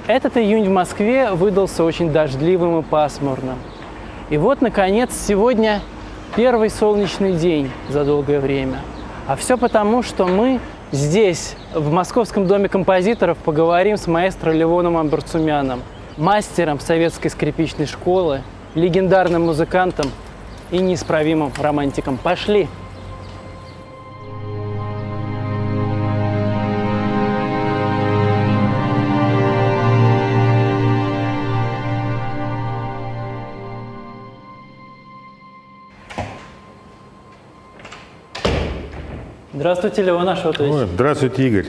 Этот июнь в Москве выдался очень дождливым и пасмурным. И вот, наконец, сегодня первый солнечный день за долгое время. А все потому, что мы здесь, в Московском доме композиторов, поговорим с маэстро Левоном Амбарцумяном, мастером советской скрипичной школы, легендарным музыкантом и неисправимым романтиком. Пошли! Здравствуйте, Левон Ашотович. Ой, здравствуйте, Игорь.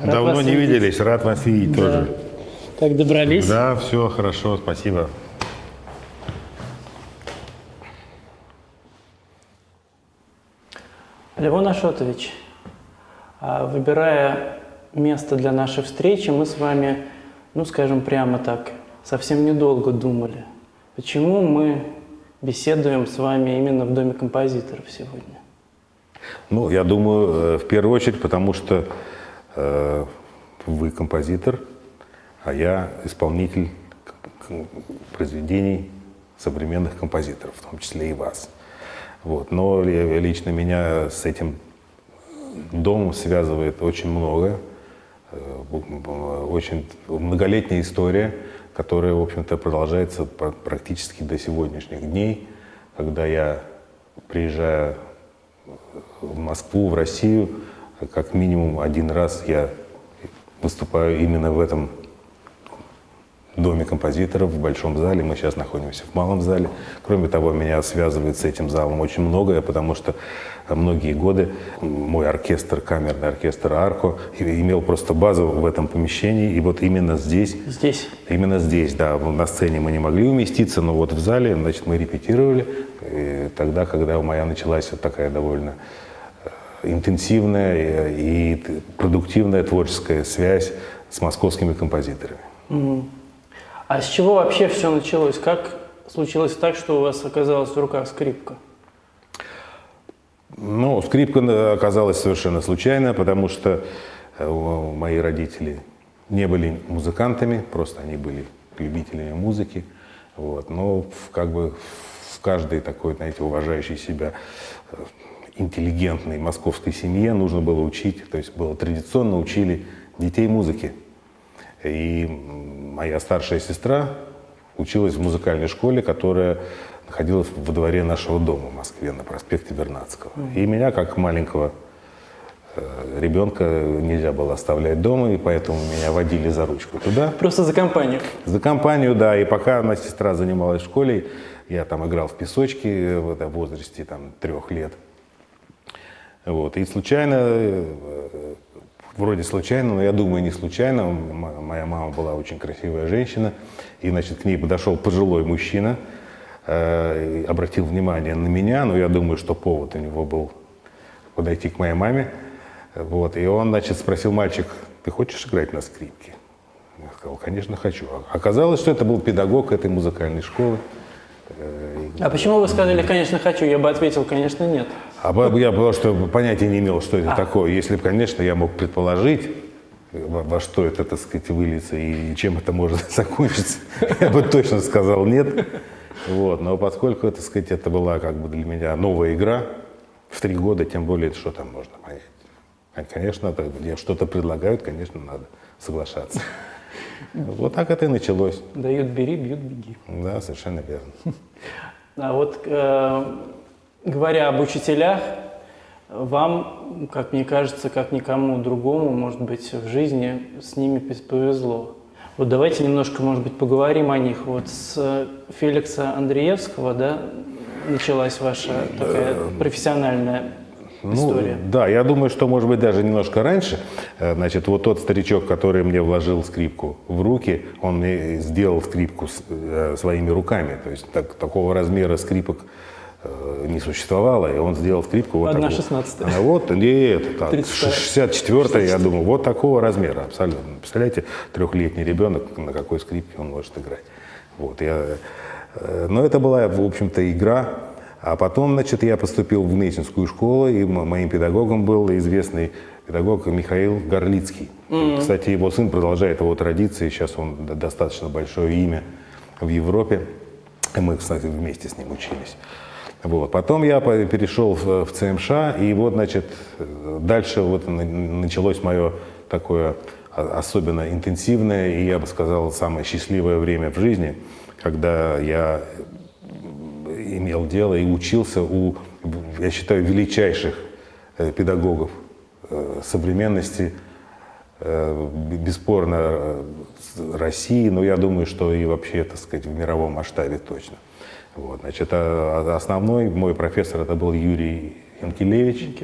Рад Давно вас не видеть. виделись, рад вас видеть тоже. Как добрались? Да, все хорошо, спасибо. Левон Ашотович, выбирая место для нашей встречи, мы с вами, скажем прямо так, совсем недолго думали, почему мы беседуем с вами именно в Доме композиторов сегодня. Ну, я думаю, в первую очередь, потому что вы композитор, а я исполнитель произведений современных композиторов, в том числе и вас. Вот. Но лично меня с этим домом связывает очень много, очень многолетняя история, которая, в общем-то, продолжается практически до сегодняшних дней, когда я приезжаю в Москву, в Россию, как минимум один раз я выступаю именно в этом Доме композиторов, в Большом зале. Мы сейчас находимся в Малом зале. Кроме того, меня связывает с этим залом очень многое, потому что многие годы мой оркестр, камерный оркестр «Арко», имел просто базу в этом помещении. И вот именно здесь. Здесь? Именно здесь, да. На сцене мы не могли уместиться, но вот в зале, значит, мы репетировали. И тогда, когда моя началась вот такая довольно интенсивная и продуктивная творческая связь с московскими композиторами. А с чего вообще все началось? Как случилось так, что у вас оказалась в руках скрипка? Ну, скрипка оказалась совершенно случайно, потому что мои родители не были музыкантами, просто они были любителями музыки. Вот. Но как бы в каждой такой, знаете, уважающей себя интеллигентной московской семье нужно было учить, то есть было традиционно учили детей музыке. И моя старшая сестра училась в музыкальной школе, которая находилась во дворе нашего дома в Москве на проспекте Вернадского. И меня, как маленького ребенка, нельзя было оставлять дома, и поэтому меня водили за ручку туда. Просто за компанию? За компанию, да. И пока моя сестра занималась в школе, я там играл в песочки в возрасте 3 лет. Вот. И случайно, вроде случайно, но я думаю, не случайно, моя мама была очень красивая женщина, и, значит, к ней подошел пожилой мужчина, обратил внимание на меня, но я думаю, что повод у него был подойти к моей маме. Вот. И он, значит, спросил: мальчик, ты хочешь играть на скрипке? Я сказал: конечно, хочу. Оказалось, что это был педагог этой музыкальной школы. А почему вы сказали: конечно, хочу? Я бы ответил: конечно, нет. Я потому что понятия не имел, что это такое. Если бы, конечно, я мог предположить, во что это, так сказать, выльется и чем это может закончиться, я бы точно сказал нет. Вот. Но поскольку, так сказать, это была как бы для меня новая игра, в 3 года, тем более, что там можно понять. Конечно, мне что-то предлагают, конечно, надо соглашаться. Вот так это и началось. Дают — бери, бьют — беги. Да, совершенно верно. А вот, говоря об учителях, вам, как мне кажется, как никому другому, может быть, в жизни с ними повезло. Вот давайте немножко, может быть, поговорим о них. Вот с Феликса Андреевского, да, началась ваша такая профессиональная история. Да, я думаю, что, может быть, даже немножко раньше. Значит, вот тот старичок, который мне вложил скрипку в руки, он мне сделал скрипку своими руками. То есть такого размера скрипок не существовало, и он сделал скрипку вот такого. 1/16. Вот, нет, 64-я, я думаю, вот такого размера, абсолютно. Представляете, 3-летний ребенок, на какой скрипке он может играть. Вот, но это была, в общем-то, игра. А потом, значит, я поступил в Меченскую школу, и моим педагогом был известный педагог Михаил Горлицкий. Кстати, его сын продолжает его традиции, сейчас он достаточно большое имя в Европе. И мы, кстати, вместе с ним учились. Вот. Потом я перешел в ЦМШ, и вот, значит, дальше вот началось мое такое особенно интенсивное, и, я бы сказал, самое счастливое время в жизни, когда я имел дело и учился у, я считаю, величайших педагогов современности, бесспорно России, но я думаю, что и вообще, так сказать, в мировом масштабе точно. Вот, значит, основной мой профессор это был Юрий Янкелевич,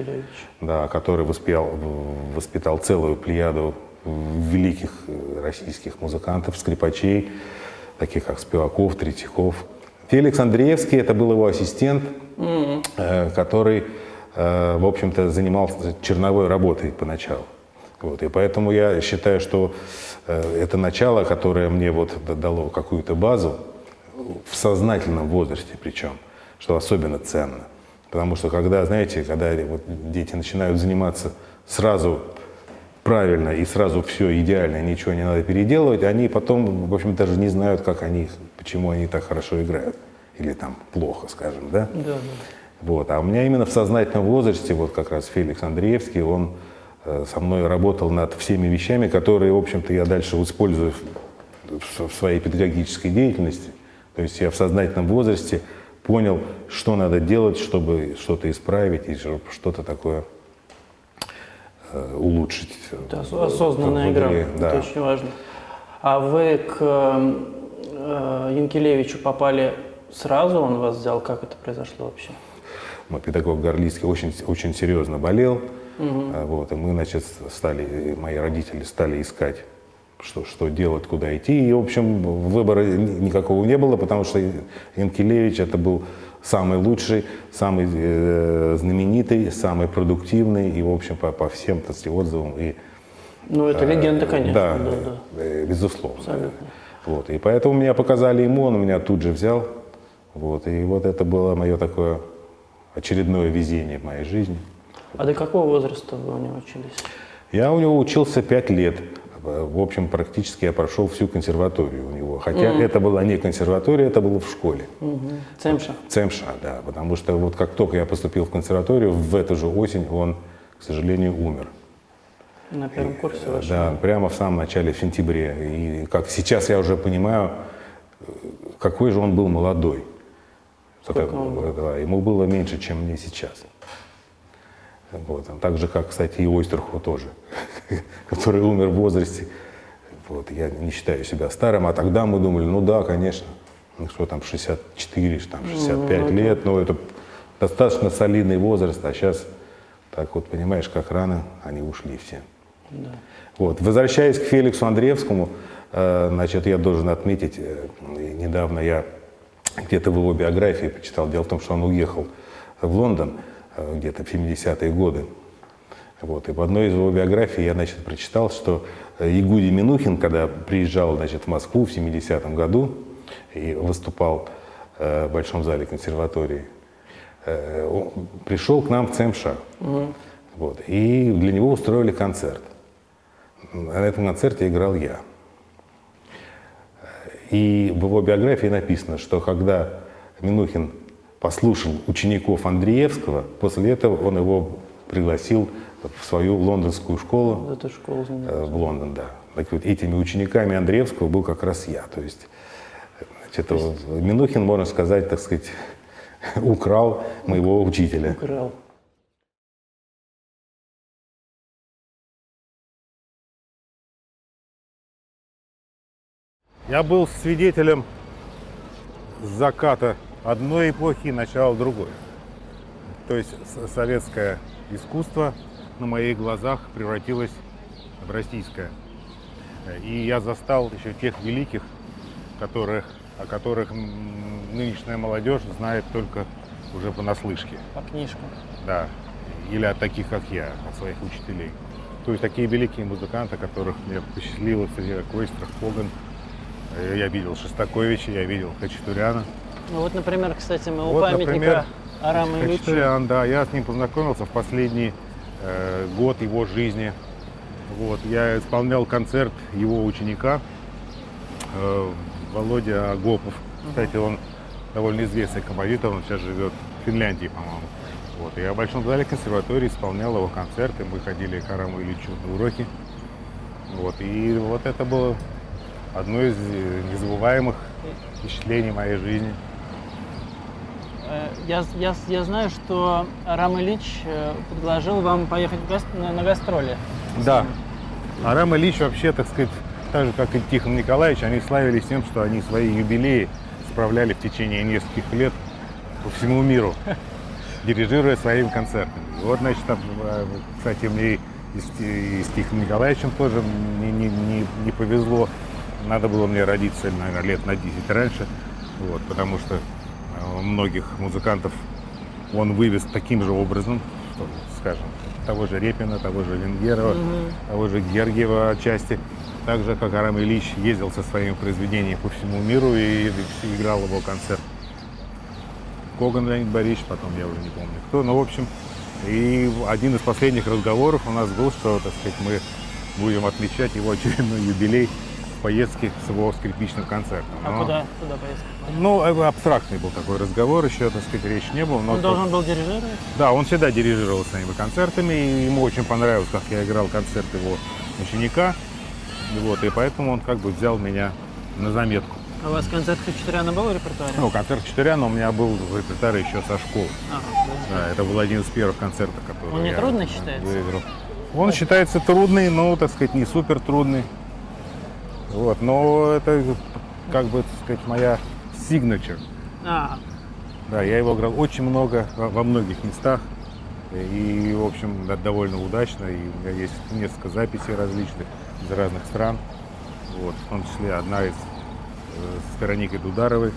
да, который воспитал целую плеяду великих российских музыкантов, скрипачей, таких как Спиваков, Третьяков. Феликс Андреевский, это был его ассистент, который, в общем-то, занимался черновой работой поначалу. Вот, и поэтому я считаю, что это начало, которое мне вот дало какую-то базу, в сознательном возрасте причем, что особенно ценно. Потому что когда, знаете, когда вот дети начинают заниматься сразу правильно и сразу все идеально, ничего не надо переделывать, они потом, в общем, даже не знают, как они, почему они так хорошо играют. Или там плохо, скажем, да? Да. Вот. А у меня именно в сознательном возрасте, вот как раз Феликс Андреевский, он со мной работал над всеми вещами, которые, в общем-то, я дальше использую в своей педагогической деятельности. То есть я в сознательном возрасте понял, что надо делать, чтобы что-то исправить и чтобы что-то такое улучшить. Это осознанная игра, да. Это очень важно. А вы к Янкелевичу попали сразу, он вас взял, как это произошло вообще? Мой педагог Горлицкий очень серьезно болел, вот, и мы, значит, мои родители стали искать, что делать, куда идти. И, в общем, выбора никакого не было, потому что Янкелевич это был самый лучший, самый знаменитый, самый продуктивный и, в общем, по всем отзывам. Ну, это легенда, конечно. Да, безусловно. Абсолютно. Вот, и поэтому меня показали ему, он меня тут же взял. Вот, и вот это было мое такое очередное везение в моей жизни. А до какого возраста вы у него учились? Я у него учился 5 лет. В общем, практически я прошел всю консерваторию у него. Хотя это была не консерватория, это было в школе. ЦМШ? ЦМШ, да. Потому что вот как только я поступил в консерваторию, в эту же осень он, к сожалению, умер. На первом курсе вашего? Да, прямо в самом начале, в сентябре. И как сейчас я уже понимаю, какой же он был молодой. Ему было меньше, чем мне сейчас. Вот. Так же, как, кстати, и Ойстерху тоже, который умер в возрасте. Вот. Я не считаю себя старым, а тогда мы думали, ну да, конечно, ну что там, 64, там, 65 лет, но это достаточно солидный возраст, а сейчас, так вот, понимаешь, как рано они ушли все. Да. Вот. Возвращаясь к Феликсу Андреевскому, значит, я должен отметить, недавно я где-то в его биографии почитал, дело в том, что он уехал в Лондон где-то в 70-е годы. Вот. И в одной из его биографий я, значит, прочитал, что Ягудий Минухин, когда приезжал, значит, в Москву в 70-м году и выступал в Большом зале консерватории, он пришел к нам в ЦМШ. Вот. И для него устроили концерт. На этом концерте играл я. И в его биографии написано, что когда Минухин послушал учеников Андреевского, после этого он его пригласил в свою лондонскую школу, в Лондон, да. Так вот, этими учениками Андреевского был как раз я. То есть, значит, Минухин, можно сказать, так сказать, украл моего учителя. Украл. Я был свидетелем заката одной эпохи и начала другой. То есть советское искусство на моих глазах превратилось в российское. И я застал еще тех великих, о которых нынешняя молодежь знает только уже понаслышке. По книжкам. Да, или от таких, как я, от своих учителей. То есть такие великие музыканты, которых мне посчастливилось, как Ойстрах, Коган. Я видел Шостаковича, я видел Хачатуряна. Ну вот, например, кстати, мы у памятника Арама Ильичу. Хачатурян, да, я с ним познакомился в последний год его жизни. Вот. Я исполнял концерт его ученика Володя Агопов. Кстати, он довольно известный композитор, он сейчас живет в Финляндии, по-моему. Вот. Я в Большом зале консерватории исполнял его концерты, мы ходили к Араму Ильичу на уроки. Вот. И вот это было одно из незабываемых впечатлений моей жизни. Я знаю, что Арам Ильич предложил вам поехать на гастроли. Да. Арам Ильич вообще, так сказать, так же, как и Тихон Николаевич, они славились тем, что они свои юбилеи справляли в течение нескольких лет по всему миру, дирижируя своими концертами. И вот, значит, кстати, мне и с Тихоном Николаевичем тоже не повезло. Надо было мне родиться, наверное, лет на 10 раньше, вот, потому что многих музыкантов он вывез таким же образом, что, скажем, того же Репина, того же Венгерова, того же Гергиева отчасти. Так же, как Арам Ильич ездил со своими произведениями по всему миру и играл его концерт. Коган Леонид Борисович, потом я уже не помню кто. Ну, в общем, и один из последних разговоров у нас был, что, так сказать, мы будем отмечать его очередной юбилей в поездке с его скрипичным концертом. А куда поездка? Ну, абстрактный был такой разговор, еще, так сказать, речи не было. Но Он должен был дирижировать? Да, он всегда дирижировал своими концертами, и ему очень понравилось, как я играл концерт его ученика. Вот, и поэтому он как бы взял меня на заметку. А у вас концерт Хачатуряна был в репертуаре? Ну, концерт Хачатуряна у меня был в репертуаре еще со школы. Да, это был один из первых концертов, который Он не я трудный считается? выиграл. Он считается трудный, но, так сказать, не супер трудный. Вот, но это как бы, так сказать, моя signature. Да, я его играл очень много, во многих местах. И, в общем, довольно удачно. И у меня есть несколько записей различных из разных стран. Вот, в том числе одна из с Вероникой Дударовой.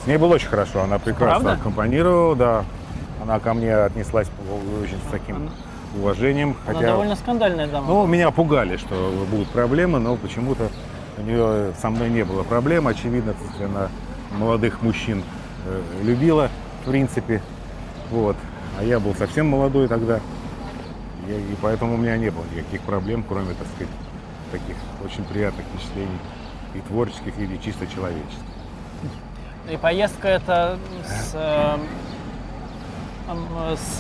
С ней было очень хорошо, она прекрасно Правда? аккомпанировала, да. Она ко мне отнеслась очень с таким уважением. Она Хотя, довольно скандальная дама. ну, меня пугали, что будут проблемы, но почему-то у нее со мной не было проблем. Очевидно, она молодых мужчин любила, в принципе. Вот. А я был совсем молодой тогда. И поэтому у меня не было никаких проблем, кроме, так сказать, таких очень приятных впечатлений и творческих, и чисто человеческих. И поездка эта с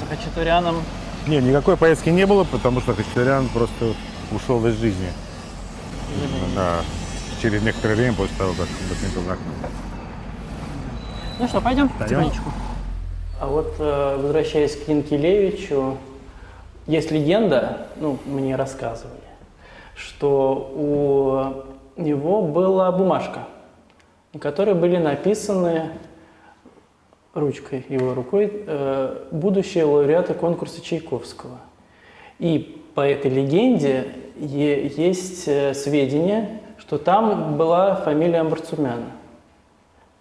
Хачатуряном. Не, никакой поездки не было, потому что Хачатурян просто ушел из жизни. Да, через некоторое время после того, как мы с ним познакомились. Ну что, пойдем Пойдем. потихонечку. А вот, возвращаясь к Янкелевичу, есть легенда, ну, мне рассказывали, что у него была бумажка, на которой были написаны ручкой, его рукой, будущие лауреаты конкурса Чайковского. И по этой легенде есть сведения, что там была фамилия Амбарцумяна.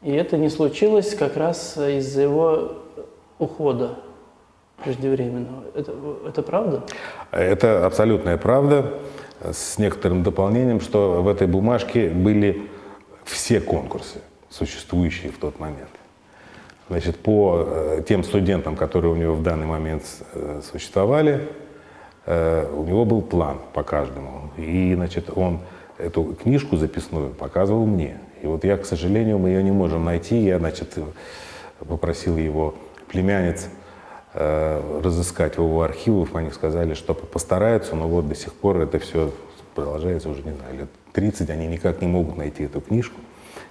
И это не случилось как раз из-за его ухода преждевременного. Это правда? Это абсолютная правда, с некоторым дополнением, что в этой бумажке были все конкурсы, существующие в тот момент. Значит, по тем студентам, которые у него в данный момент существовали, у него был план по каждому. И, значит, он эту книжку записную показывал мне. И вот я, к сожалению, мы ее не можем найти. Я, значит, попросил его племянниц разыскать в его архивах. Они сказали, что постараются, но вот до сих пор это все продолжается уже, не знаю, лет 30. Они никак не могут найти эту книжку.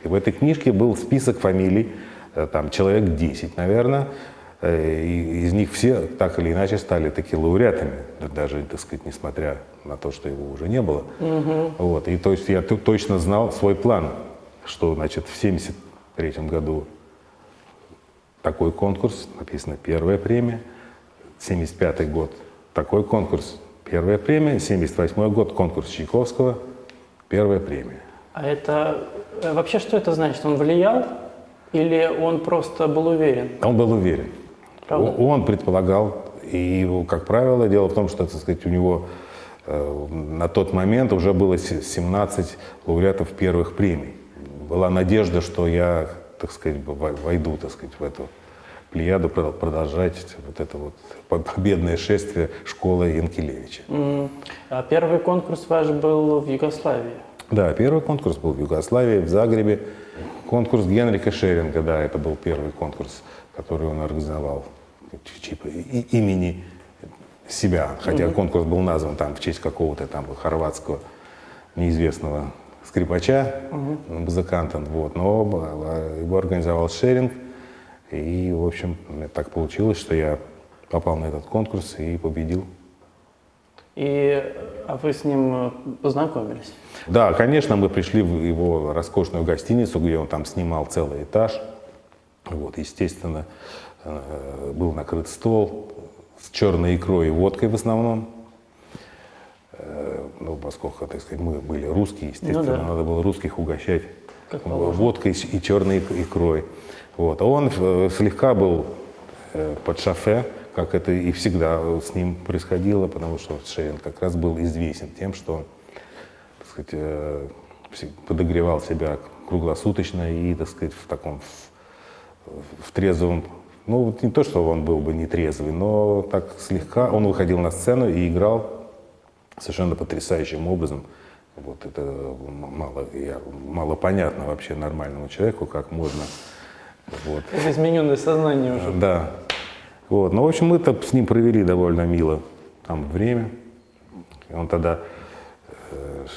И в этой книжке был список фамилий там человек 10, наверное. И из них все так или иначе стали таки лауреатами, даже, так сказать, несмотря на то, что его уже не было. Вот. И то есть я точно знал свой план, что, значит, в 1973 году такой конкурс, написано первая премия, 1975 год такой конкурс, первая премия, 1978 год конкурс Чайковского, первая премия. А это вообще что это значит? Он влиял или он просто был уверен? Он был уверен. Правда? Он предполагал, и, как правило, дело в том, что, так сказать, у него на тот момент уже было 17 лауреатов первых премий. Была надежда, что я, так сказать, войду, так сказать, в эту плеяду, продолжать вот это вот победное шествие школы Янкелевича. А первый конкурс ваш был в Югославии? Да, первый конкурс был в Югославии, в Загребе. Конкурс Генрика Шеринга, да, это был первый конкурс, который он организовал имени себя, хотя конкурс был назван там в честь какого-то там хорватского неизвестного скрипача, музыканта, вот, но его организовал Шеринг, и, в общем, так получилось, что я попал на этот конкурс и победил. А вы с ним познакомились? Да, конечно, мы пришли в его роскошную гостиницу, где он там снимал целый этаж. Вот, естественно, был накрыт стол с черной икрой и водкой в основном. Ну, поскольку, так сказать, мы были русские, естественно, надо было русских угощать водкой и черной икрой. Вот. А он слегка был под шофе, как это и всегда с ним происходило, потому что Шеринг как раз был известен тем, что он, так сказать, подогревал себя круглосуточно и, так сказать, в таком в трезвом, ну, не то, что он был бы нетрезвый, но так слегка он выходил на сцену и играл совершенно потрясающим образом. Вот это мало понятно вообще нормальному человеку, как можно. Вот. Это измененное сознание уже. Да. Вот. Ну, в общем, мы-то с ним провели довольно мило там время. И он тогда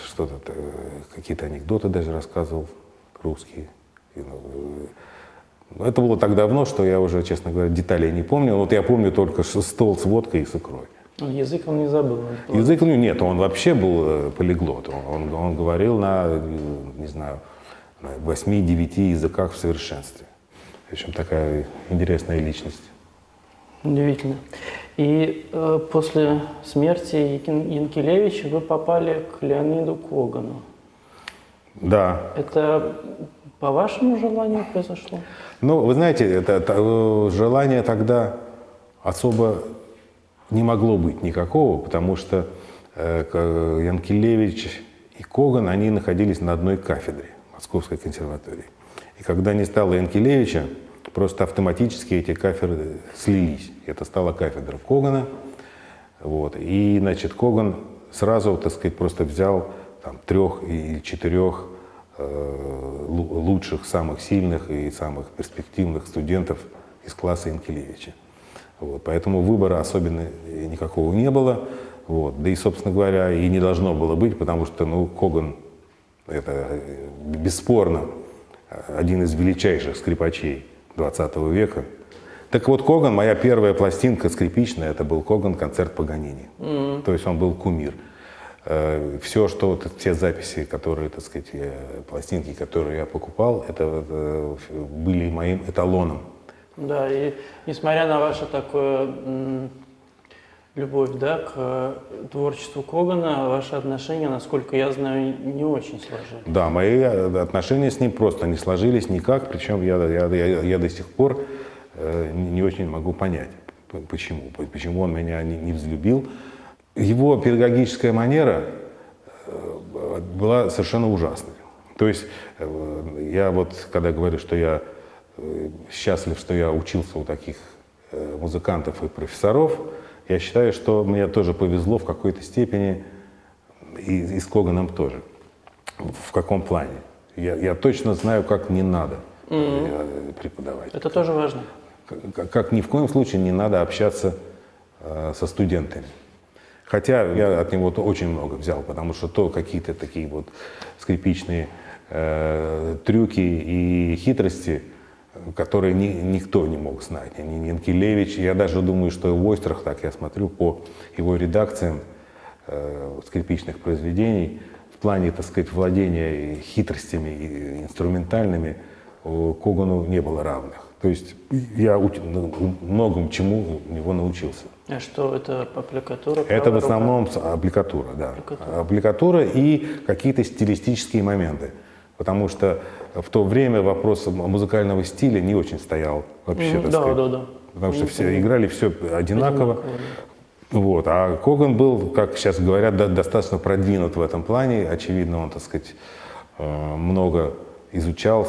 что-то, какие-то анекдоты даже рассказывал русские. Это было так давно, что я уже, честно говоря, деталей не помню. Вот я помню только стол с водкой и с икрой. Язык он не забыл. Язык, ну нет, он вообще был полиглот. Он говорил на, не знаю, на 8-9 языках в совершенстве. В общем, такая интересная личность. Удивительно. И после смерти Янкелевича вы попали к Леониду Когану. Да. Это по вашему желанию произошло? Ну, вы знаете, это желание тогда особо не могло быть никакого, потому что Янкелевич и Коган, они находились на одной кафедре Московской консерватории. И когда не стало Янкелевича, просто автоматически эти кафедры слились. Это стала кафедра Когана. Вот. И, значит, Коган сразу, так сказать, просто взял там 3 или 4 лучших, самых сильных и самых перспективных студентов из класса Янкелевича. Вот. Поэтому выбора особенно никакого не было. Вот. Да и, собственно говоря, и не должно было быть, потому что, ну, Коган — это бесспорно один из величайших скрипачей 20 века. Так вот, Коган, моя первая пластинка скрипичная, это был Коган «Концерт Паганини». То есть он был кумир. Все, что вот, все записи, которые, так сказать, пластинки, которые я покупал, это были моим эталоном. Да, и несмотря на вашу такую любовь, да, к творчеству Когана, ваши отношения, насколько я знаю, не очень сложились. Да, мои отношения с ним просто не сложились никак, причем я до сих пор не очень могу понять, почему он меня не взлюбил. Его педагогическая манера была совершенно ужасной. То есть я вот, когда говорю, что я счастлив, что я учился у таких музыкантов и профессоров, я считаю, что мне тоже повезло в какой-то степени, и с Коганом тоже. В каком плане? Я точно знаю, как не надо преподавать. Это тоже важно. Как ни в коем случае не надо общаться со студентами. Хотя я от него очень много взял, потому что какие-то такие вот скрипичные трюки и хитрости, который никто не мог знать, ни Янкелевич. Я даже думаю, что Ойстрах, так я смотрю по его редакциям скрипичных произведений, в плане, так сказать, владения хитростями и инструментальными Когану не было равных. То есть я многому чему у него научился. А что это аппликатура? Это в основном аппликатура, да. Аппликатура и какие-то стилистические моменты. Потому что в то время вопрос музыкального стиля не очень стоял вообще, так сказать. Да. Потому что все играли все одинаково. Вот. А Коган был, как сейчас говорят, достаточно продвинут в этом плане. Очевидно, он, так сказать, много изучал,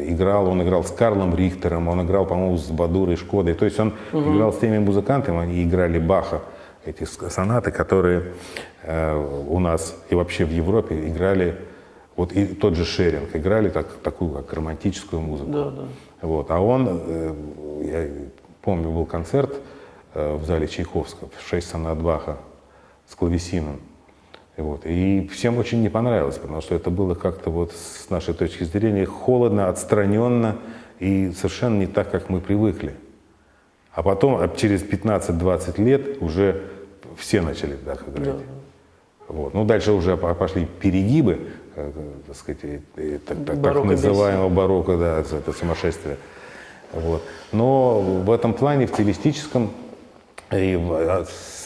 играл. Он играл с Карлом Рихтером, он играл, по-моему, с Бадурой, Шкодой. То есть он играл с теми музыкантами, они играли Баха, эти сонаты, которые у нас и вообще в Европе играли, вот и тот же Шеринг, играли такую как романтическую музыку. Да. Вот. А он, я помню, был концерт в зале Чайковского, 6 сонат Баха с клавесином. Вот. И всем очень не понравилось, потому что это было как-то вот с нашей точки зрения холодно, отстраненно и совершенно не так, как мы привыкли. А потом, через 15-20 лет, уже все начали так играть. Да. Вот. Ну, дальше уже пошли перегибы, так сказать, так называемого барокко, да, это сумасшествие. Вот. Но в этом плане, в стилистическом, и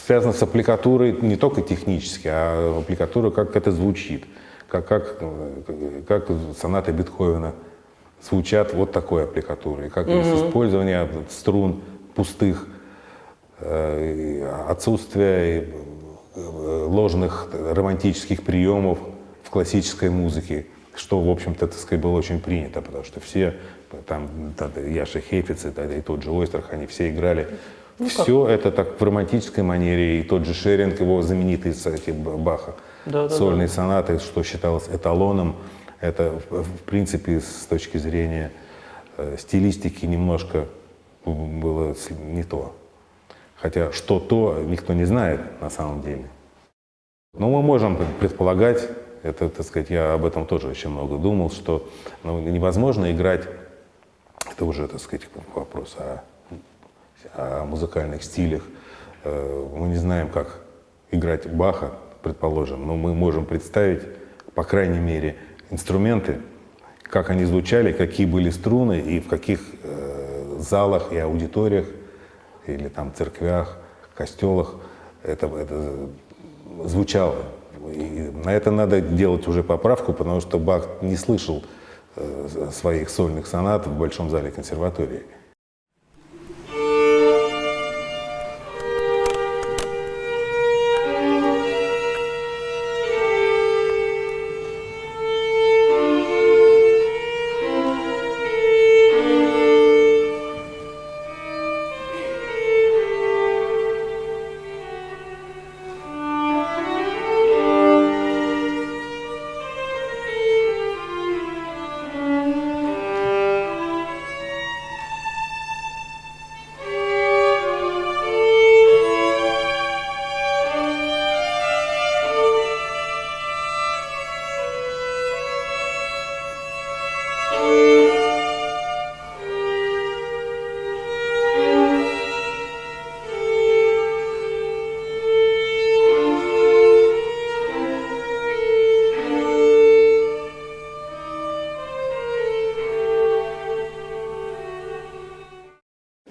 связано с аппликатурой не только технически, а аппликатура, как это звучит, как сонаты Бетховена звучат вот такой аппликатурой, как использование струн пустых, отсутствие ложных романтических приемов в классической музыке, что, в общем-то, так сказать, было очень принято, потому что все, там, Яша Хейфиц и тот же Ойстрах, они все играли. Все это так в романтической манере, и тот же Шеринг, его знаменитые Баха, сольные сонаты, что считалось эталоном, это, в принципе, с точки зрения стилистики немножко было не то. Хотя что то, никто не знает на самом деле. Но мы можем предполагать, это, так сказать, я об этом тоже очень много думал, что невозможно играть, это уже, так сказать, вопрос о музыкальных стилях. Мы не знаем, как играть Баха, предположим, но мы можем представить, по крайней мере, инструменты, как они звучали, какие были струны и в каких залах и аудиториях, или там церквях, костелах это звучало. И на это надо делать уже поправку, потому что Бах не слышал своих сольных сонат в Большом зале консерватории.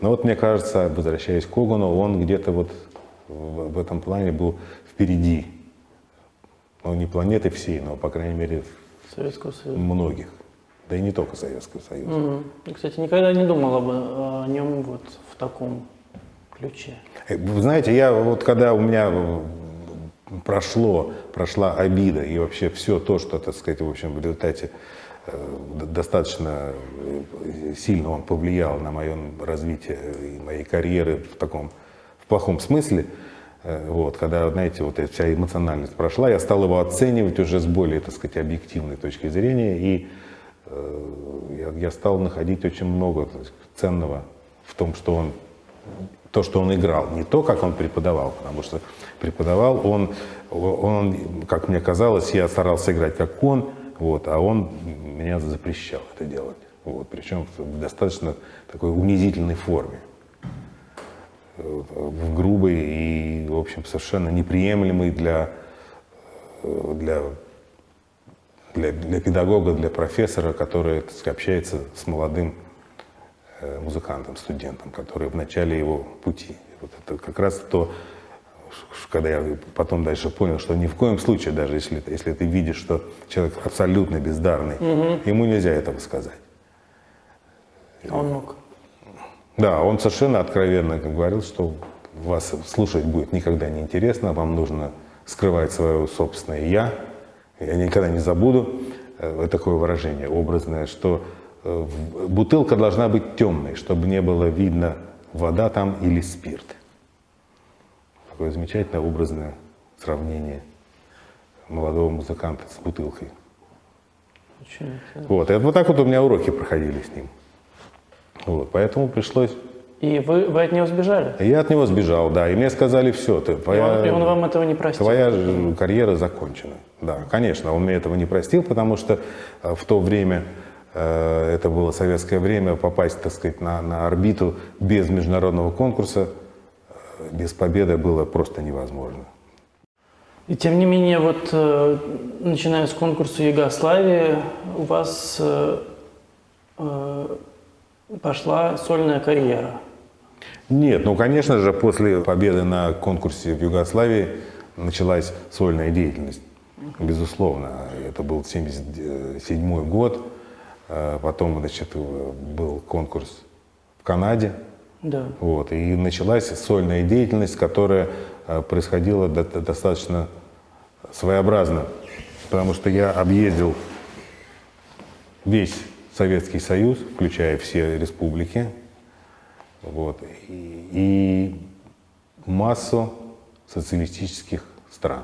Но вот мне кажется, возвращаясь к Когану, он где-то вот в этом плане был впереди. Ну, не планеты всей, но, по крайней мере, Советского Союза. Многих. Да и не только Советского Союза. Я, кстати, никогда не думал о нем вот в таком ключе. Вы знаете, я вот когда у меня прошла обида и вообще все то, что, так сказать, в общем, в результате достаточно сильно он повлиял на мое развитие и моей карьеры в плохом смысле. Вот, когда, знаете, вот эта вся эмоциональность прошла, я стал его оценивать уже с более, так сказать, объективной точки зрения, и я стал находить очень много ценного в том, что он играл, не то, как он преподавал, потому что преподавал он, как мне казалось, я старался играть как он, вот, а он меня запрещал это делать. Вот, причем в достаточно такой унизительной форме. В грубой и, в общем, совершенно неприемлемой для педагога, для профессора, который, так сказать, общается с молодым музыкантом, студентом, который в начале его пути. Вот это как раз то, когда я потом дальше понял, что ни в коем случае, даже если ты видишь, что человек абсолютно бездарный, ему нельзя этого сказать. Он мог. Да, он совершенно откровенно говорил, что вас слушать будет никогда не интересно, вам нужно скрывать свое собственное «я». Я никогда не забуду такое выражение образное, что бутылка должна быть темной, чтобы не было видно, вода там или спирт. Такое замечательное образное сравнение молодого музыканта с бутылкой. Очень Вот, и вот так вот у меня уроки проходили с ним. Вот, поэтому пришлось... И вы от него сбежали? Я от него сбежал, да, и мне сказали, все, Он вам этого не простил? твоя карьера закончена. Да, конечно, он мне этого не простил, потому что в то время, это было советское время, попасть, так сказать, на орбиту без международного конкурса, без победы было просто невозможно. И тем не менее, вот начиная с конкурса Югославии, у вас пошла сольная карьера. Нет, ну, конечно же, после победы на конкурсе в Югославии началась сольная деятельность, безусловно. Это был 1977 год, потом, значит, был конкурс в Канаде, Да. вот, и началась сольная деятельность, которая происходила достаточно своеобразно, потому что я объездил весь Советский Союз, включая все республики, вот, и массу социалистических стран.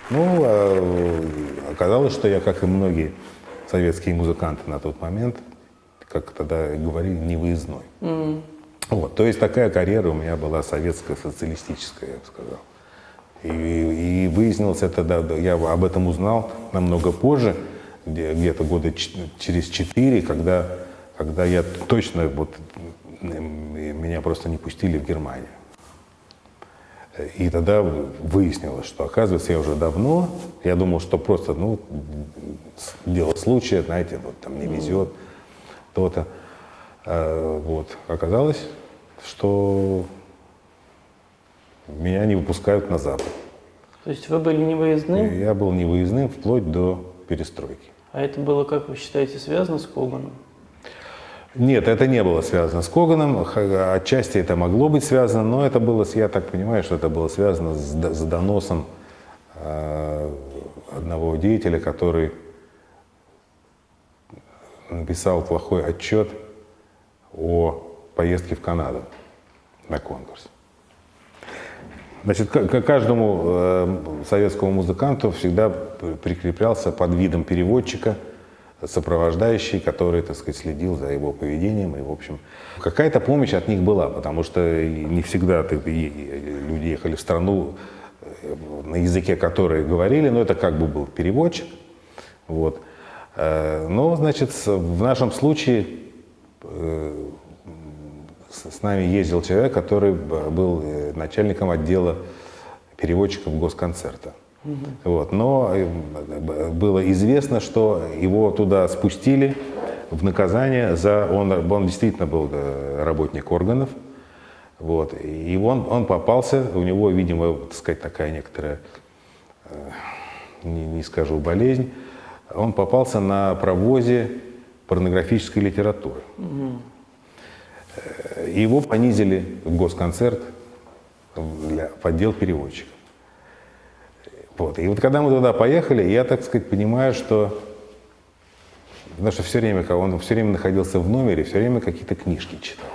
Ну, оказалось, что я, как и многие советские музыканты на тот момент, как тогда говорили, невыездной. Вот, то есть такая карьера у меня была советская, социалистическая, я бы сказал. И выяснилось это, да, я об этом узнал намного позже, где-то года через 4, когда я точно, вот, меня просто не пустили в Германию. И тогда выяснилось, что, оказывается, я уже давно, я думал, что просто, ну, дело случая, знаете, вот там не везет, то-то. Вот. Оказалось, что меня не выпускают на Запад. То есть вы были невыездным? Я был невыездным вплоть до перестройки. А это было, как вы считаете, связано с Коганом? Нет, это не было связано с Коганом. Отчасти это могло быть связано, но это было, я так понимаю, что это было связано с доносом одного деятеля, который написал плохой отчет о поездке в Канаду на конкурс. Значит, к каждому советскому музыканту всегда прикреплялся под видом переводчика сопровождающий, который, так сказать, следил за его поведением. И, в общем, какая-то помощь от них была, потому что не всегда люди ехали в страну, на языке которой говорили, но это как бы был переводчик. Вот. Но, значит, в нашем случае с нами ездил человек, который был начальником отдела переводчиков Госконцерта. Вот. Но было известно, что его туда спустили в наказание за... Он действительно был работник органов. Вот. И он попался, у него, видимо, так сказать, такая некоторая, не скажу, болезнь. Он попался на провозе порнографической литературы. Его понизили в Госконцерт в отдел переводчиков. Вот. И вот когда мы туда поехали, я, так сказать, понимаю, что... Потому что он все время находился в номере, все время какие-то книжки читал.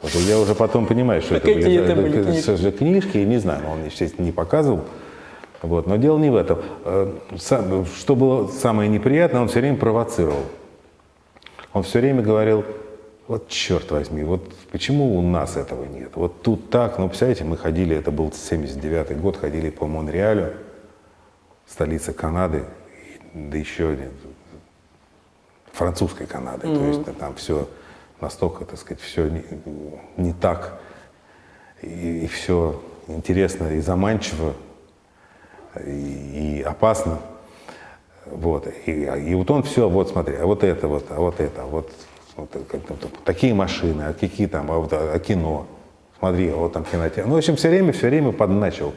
Вот. И я уже потом понимаю, что это были книжки, и не знаю, он, естественно, не показывал. Вот. Но дело не в этом. Что было самое неприятное, он все время провоцировал. Он все время говорил: вот черт возьми, вот почему у нас этого нет? Вот тут так, ну, представляете, мы ходили, это был 79-й год, ходили по Монреалю, столица Канады, да еще французской Канады. То есть там все настолько, так сказать, все не так, и все интересно и заманчиво, и опасно. Вот. И вот он все, вот смотри, а вот это, такие машины, а какие там, а кино. Смотри, вот там кинотеатр. Ну, в общем, все время подначивал.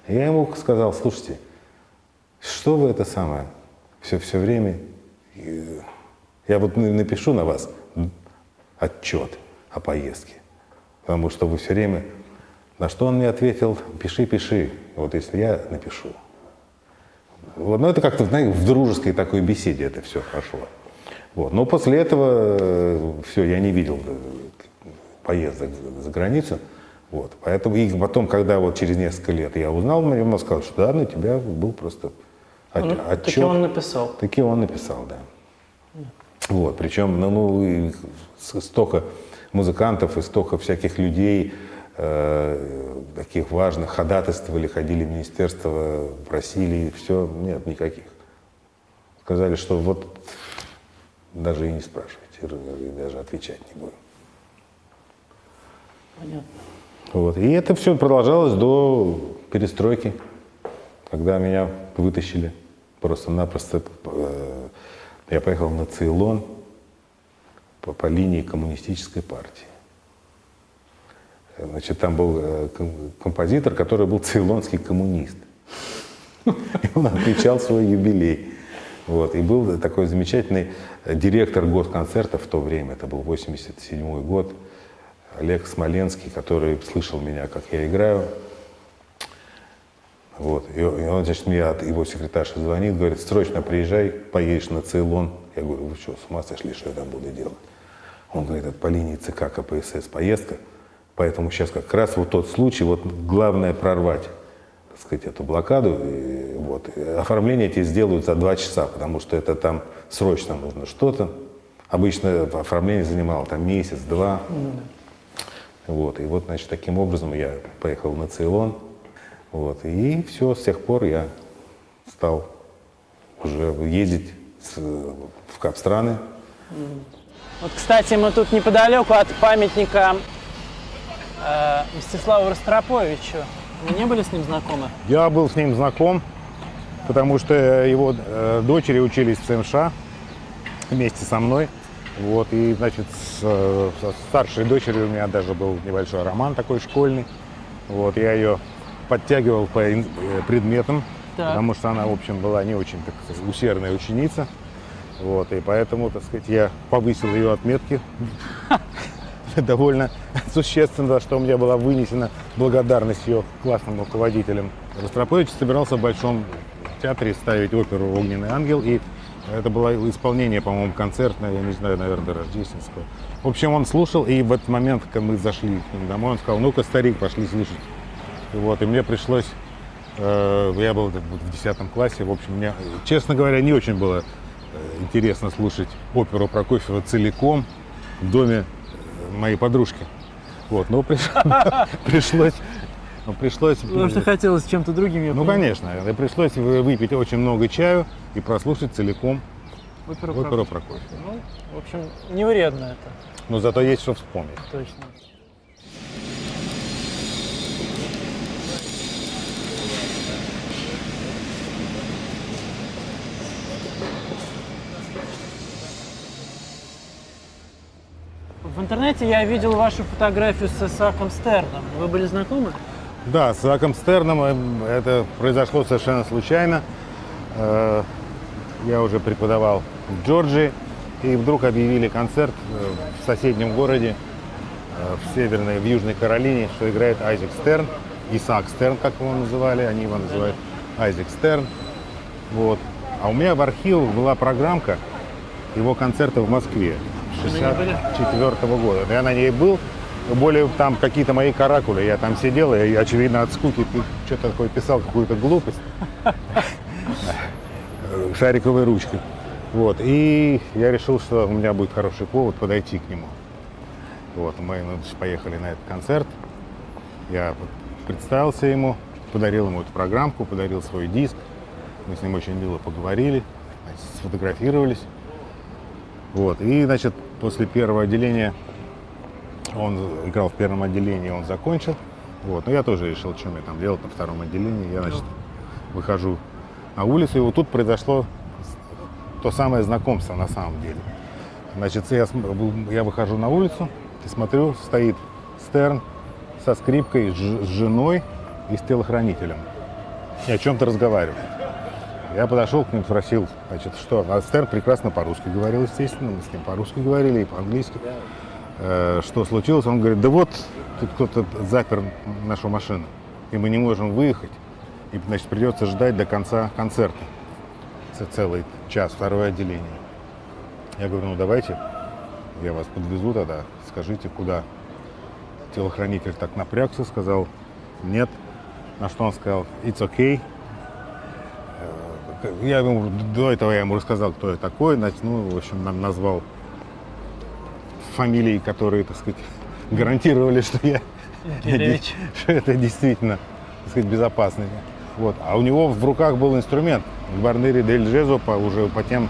И я ему сказал: слушайте, что вы это самое, все время, я вот напишу на вас отчет о поездке, потому что вы все время... На что он мне ответил: пиши, вот если я напишу. Вот, ну, это как-то, знаете, в дружеской такой беседе это все прошло. Вот. Но после этого все, я не видел поездок за границу. Вот. Поэтому и потом, когда вот через несколько лет я узнал, он сказал, что да, у тебя был просто отчет. Таки он написал. Таки он написал, да. Вот. Причем, столько музыкантов и столько всяких людей, таких важных, ходатайствовали, ходили в министерство, просили, все, нет, никаких. Сказали, что вот даже и не спрашивайте, и даже отвечать не будем. Понятно. Вот. И это все продолжалось до перестройки, когда меня вытащили просто-напросто. Я поехал на Цейлон по линии коммунистической партии. Значит, там был композитор, который был цейлонский коммунист. И он отмечал свой юбилей. Вот. И был такой замечательный директор Госконцерта в то время, это был 87-й год, Олег Смоленский, который слышал меня, как я играю. Вот. И он, значит, мне его секретарша звонит, говорит: срочно приезжай, поедешь на Цейлон. Я говорю: вы что, с ума сошли, что я там буду делать? Он говорит: это по линии ЦК КПСС поездка. Поэтому сейчас как раз вот тот случай, вот главное прорвать, так сказать, эту блокаду. И вот. Оформление эти сделают за 2 часа, потому что это там срочно нужно что-то. Обычно оформление занимало там месяц-два. Вот. И вот, значит, таким образом я поехал на Цейлон. Вот. И все, с тех пор я стал уже ездить в капстраны. Вот, кстати, мы тут неподалеку от памятника Мстиславу Ростроповичу. Вы не были с ним знакомы? Я был с ним знаком, потому что его дочери учились в ЦМШ вместе со мной. Вот, и, значит, со старшей дочерью у меня даже был небольшой роман такой школьный. Вот, я ее подтягивал по предметам, потому что она, в общем, была не очень, так сказать, усердная ученица. Вот, и поэтому, так сказать, я повысил ее отметки довольно существенно, за что у меня была вынесена благодарность ее классным руководителям. Ростропович собирался в Большом театре ставить оперу «Огненный ангел», и это было исполнение, по-моему, концертное, я не знаю, наверное, рождественское. В общем, он слушал, и в этот момент, когда мы зашли к ним домой, он сказал: ну-ка, старик, пошли слушать. И мне пришлось, я был в 10 классе, в общем, мне, честно говоря, не очень было интересно слушать оперу Прокофьева целиком в доме моей подружки. Вот, но пришлось... Потому что хотелось чем-то другим. Ну, конечно. Пришлось выпить очень много чаю и прослушать целиком Оперу Прокофьева. Ну, в общем, не вредно это, Но зато есть что вспомнить. точно. В интернете я видел вашу фотографию с Исааком Стерном. Вы были знакомы? Да, с Заком Стерном это произошло совершенно случайно. Я уже преподавал в Джорджии, и вдруг объявили концерт в соседнем городе, в Южной Каролине, что играет Айзек Стерн, Исаак Стерн, как его называли, они его называют Айзек Стерн. Вот. А у меня в архиве была программка его концерта в Москве 1964 года. Я на ней был, более там какие-то мои каракули, я там сидел, и, очевидно, от скуки что-то такое писал, какую-то глупость шариковой ручкой. Вот. И я решил, что у меня будет хороший повод подойти к нему. Вот. Мы поехали на этот концерт. Я представился ему, подарил ему эту программку, подарил свой диск. Мы с ним очень мило поговорили, сфотографировались. Вот. И, значит, после первого отделения, он играл в первом отделении, он закончил. Вот. Но я тоже решил, что мне там делать на втором отделении. Я, значит, выхожу на улицу, и вот тут произошло то самое знакомство на самом деле. Значит, я выхожу на улицу и смотрю, стоит Стерн со скрипкой, с женой и с телохранителем. И о чем-то разговаривают. Я подошел к ним, спросил, значит, что. А Стерн прекрасно по-русски говорил, естественно, мы с ним по-русски говорили и по-английски. Что случилось? Он говорит, да вот, тут кто-то запер нашу машину, и мы не можем выехать. И, значит, придется ждать до конца концерта. Целый час, второе отделение. Я говорю, ну давайте, я вас подвезу тогда, скажите, куда. Телохранитель так напрягся, сказал, нет. На что он сказал, it's okay. До этого я ему рассказал, кто я такой, значит, ну, в общем, нам назвал фамилии, которые, так сказать, гарантировали, что что это действительно, так сказать, безопасно. Вот. А у него в руках был инструмент. Гварнери дель Джезо уже по тем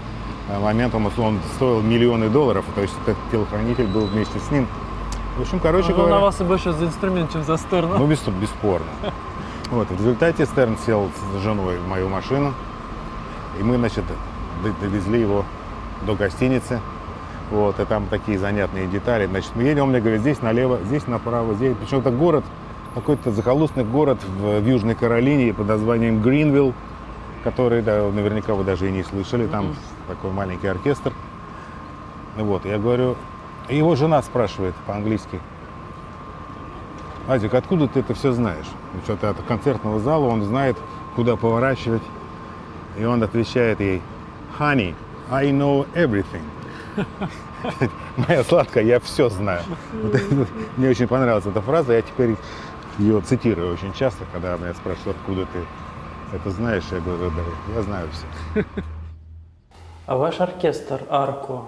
моментам он стоил миллионы долларов, то есть этот телохранитель был вместе с ним. В общем, короче говоря... Он на вас и больше за инструмент, чем за Стерна. Ну, бесспорно. Вот. В результате Стерн сел с женой в мою машину, и мы, значит, довезли его до гостиницы. Вот. И там такие занятные детали. Значит, мы едем, он мне говорит, здесь налево, здесь направо, здесь. Причем это город, какой-то захолустный город в Южной Каролине под названием Гринвилл, который, да, наверняка вы даже и не слышали, там такой маленький оркестр. Вот, я говорю, его жена спрашивает по-английски, Азик, откуда ты это все знаешь? Что-то от концертного зала, он знает, куда поворачивать. И он отвечает ей, honey, I know everything. Моя сладкая, я все знаю. Мне очень понравилась эта фраза, я теперь ее цитирую очень часто, когда меня спрашивают, откуда ты это знаешь, я говорю, да, я знаю все. А ваш оркестр «Арко»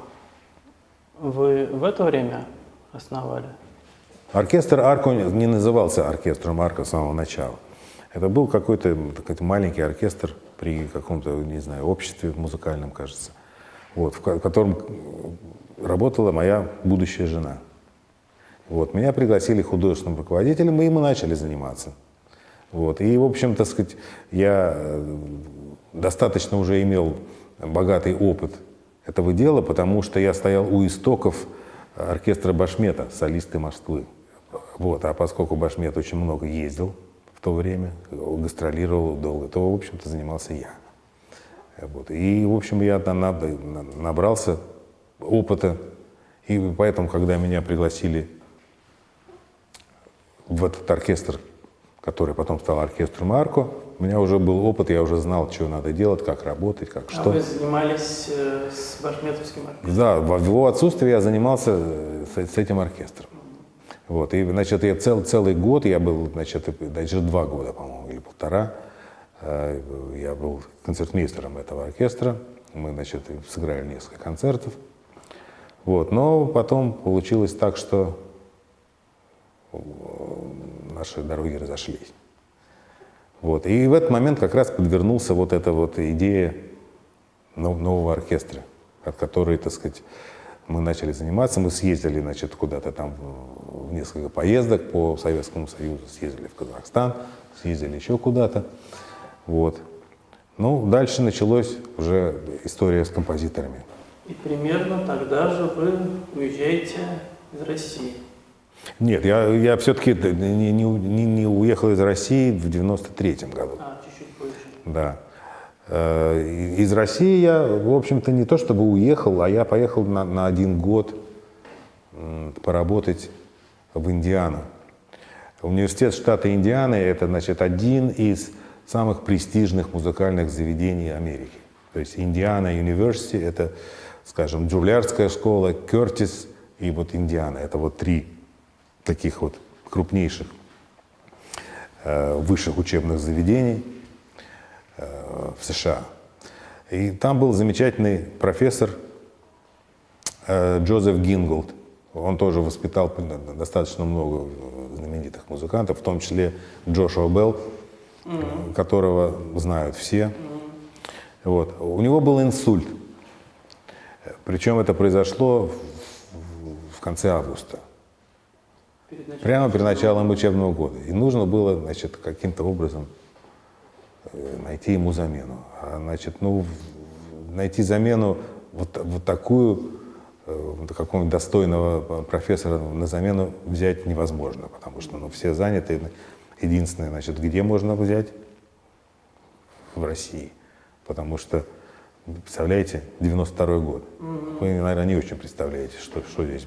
вы в это время основали? Оркестр «Арко» не назывался оркестром «Арко» с самого начала. Это был какой-то маленький оркестр при каком-то, не знаю, обществе музыкальном, кажется, вот, в котором работала моя будущая жена. Вот, меня пригласили художественным руководителем, и мы начали заниматься. Вот, и, в общем, так сказать, я достаточно уже имел богатый опыт этого дела, потому что я стоял у истоков оркестра Башмета, солисты Москвы. Вот, а поскольку Башмет очень много ездил в то время, гастролировал долго, то, в общем-то, занимался я. Вот. И, в общем, я набрался опыта, и поэтому, когда меня пригласили в этот оркестр, который потом стал оркестром «Арко», у меня уже был опыт, я уже знал, что надо делать, как работать, как что. А вы занимались с башметовским оркестром? Да, в его отсутствие я занимался с этим оркестром. Вот, и, значит, я целый год, я был, значит, 2 года, по-моему, или 1,5, я был концертмейстером этого оркестра. Мы, значит, сыграли несколько концертов. Вот, но потом получилось так, что наши дороги разошлись. Вот, и в этот момент как раз подвернулся вот эта вот идея нового оркестра. от которой, так сказать, мы начали заниматься. Мы съездили, значит, куда-то там в несколько поездок по Советскому Союзу, съездили в Казахстан, съездили еще куда-то. Вот. Ну, дальше началась уже история с композиторами. И примерно тогда же вы уезжаете из России. Нет, я все-таки не уехал из России в 93-м году. Чуть-чуть позже. Да. Из России я, в общем-то, не то чтобы уехал, а я поехал на 1 год поработать в Индиану. Университет штата Индиана — это, значит, один из самых престижных музыкальных заведений Америки. То есть Индиана University — это, скажем, Джульярдская школа, Кертис и вот Индиана. Это вот 3 таких вот крупнейших высших учебных заведений в США. И там был замечательный профессор Джозеф Гинголд. Он тоже воспитал достаточно много знаменитых музыкантов, в том числе Джошуа Белл, которого знают все. Вот. У него был инсульт. Причем это произошло в конце августа. Прямо перед началом учебного года. И нужно было, значит, каким-то образом найти ему замену. Значит, найти замену вот такую, какого-нибудь достойного профессора на замену взять невозможно, потому что все заняты. Единственное, значит, где можно взять? В России. Потому что, представляете, 92-й год. Вы, наверное, не очень представляете, что здесь